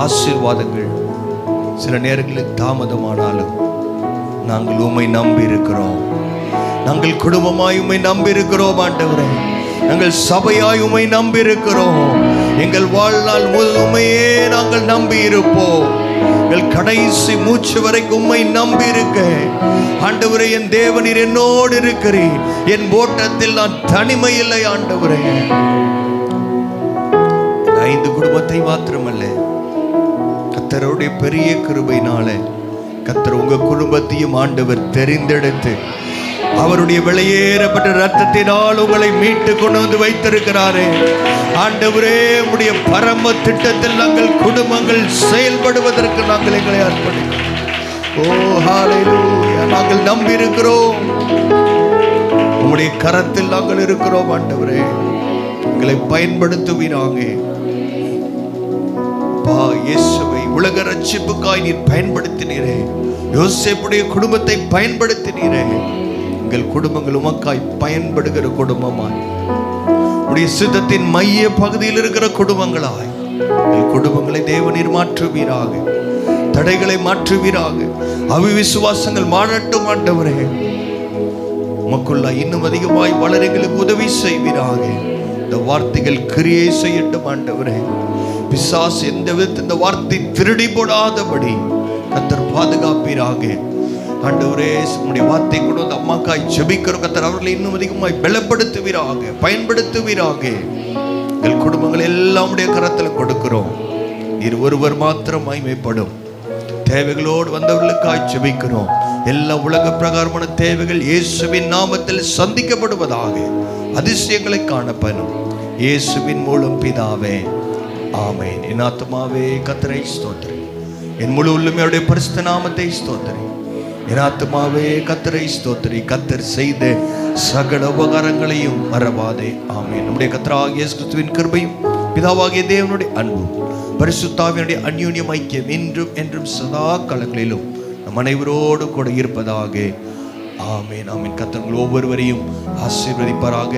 ஆசீர்வாதங்கள் சில நேரங்களில் தாமதமானாலும் நாங்கள் உம்மை நம்பி இருக்கிறோம். நாங்கள் குடும்பமாய் உம்மை நம்பி இருக்கிறோம் ஆண்டவரே. நாங்கள் சபையாய் உம்மை நம்பி இருக்கிறோம். எங்கள் வாழ்நாள் முழுமையே நாங்கள் நம்பி இருப்போம். எங்கள் கடைசி மூச்சு வரைக்கும் உம்மை நம்பி இருக்க ஆண்டவரே, என் தேவனீர் என்னோடு இருக்கிறீர். என் ஓட்டத்தில் நான் தனிமை இல்லை ஆண்டவரே. 5 குடும்பத்தை மாத்திரமல்ல, கர்த்தருடைய பெரிய கிருபையினால கர்த்தர் உங்க குடும்பத்தையும் ஆண்டவர் தெரிந்தெடுத்து அவருடைய விலையேறப்பட்ட ரத்தத்தினால் உங்களை மீட்டு கொண்டு வந்து வைத்திருக்கிறாரே. ஆண்டவரே, உம்முடைய பரம திட்டத்தில் நாங்கள் குடும்பங்கள் செயல்படுவதற்கு நாங்கள் எங்களை அர்ப்பணிக்கிறோம். ஓ ஹல்லேலூயா. நாங்கள் நம்பி இருக்கிறோம். உம்முடைய கரத்தில் நாங்கள் இருக்கிறோம் ஆண்டவரே. எங்களை பயன்படுத்துவீராக. இயேசுவை உலக ரட்சிப்புக்காய் நீர் பயன்படுத்தினீரே. யோசேப்புடைய குடும்பத்தை பயன்படுத்தினீரே. எங்கள் குடும்பங்கள் உமக்காய் பயன்படுகிற குடும்பமாய், உடைய சித்தத்தின் மைய பகுதியில் இருக்கிற குடும்பங்களாய் எங்கள் குடும்பங்களை தேவனீர் மாற்றுவீராக. தடைகளை மாற்றுவீராக. அவிவிசுவாசங்கள் மாறட்டும் ஆண்டவரே. உமக்குள்ள இன்னும் அதிகமாய் வளர எங்களுக்கு உதவி செய்வீராக. இந்த வார்த்தைகள் கிரியை செய்யட்டும் ஆண்டவரே. பிசாசு எந்த விதத்தில் இந்த வார்த்தை திருடி போடாதபடி கர்த்தர் பாதுகாப்பீராக. ஆண்டவரே, உம்முடைய வார்த்தை கொண்டு வந்து அம்மாக்காய் ஜெபிக்கிறோம் கர்த்தர். அவர்களை இன்னும் அதிகமாய் பலப்படுத்துவீராக, பயன்படுத்துவீராக. எங்கள் குடும்பங்கள் எல்லாம் உடைய கரத்தில் கொடுக்கிறோம். நீர் ஒருவர் மாத்திரம் மகிமைப்படும். தேவைகளோடு வந்தவர்களுக்காய் ஜெபிக்கிறோம். எல்லா உலக பிரகாரமான தேவைகள் இயேசுவின் நாமத்தில் சந்திக்கப்படுவதாக. அதிசயங்களை காணப்படும் இயேசுவின் மூலம் பிதாவே, ஆமென். என் ஆத்துமாவே கர்த்தரை ஸ்தோத்திரி. என் முழு உள்ளமையுடைய பரிசுத்த நாமத்தை ஸ்தோத்திரி. என் ஆத்துமாவே கர்த்தரை ஸ்தோத்திரி. கர்த்தர் செய்த சகல உபகாரங்களையும் மறவாதே. ஆமென். நம்முடைய கர்த்தராகிய இயேசு கிறிஸ்துவின் கிருபையும் பிதாவாகிய தேவனுடைய அன்பும் பரிசுத்த ஆவியினுடைய அந்யோன்யம் ஐக்கியம் இன்றும் என்றும் சதா காலங்களிலும் நம் அனைவரோடு கூட இருப்பதாக. ஆமென். ஆமென். கர்த்தர் ஒவ்வொருவரையும் ஆசீர்வதிப்பாராக.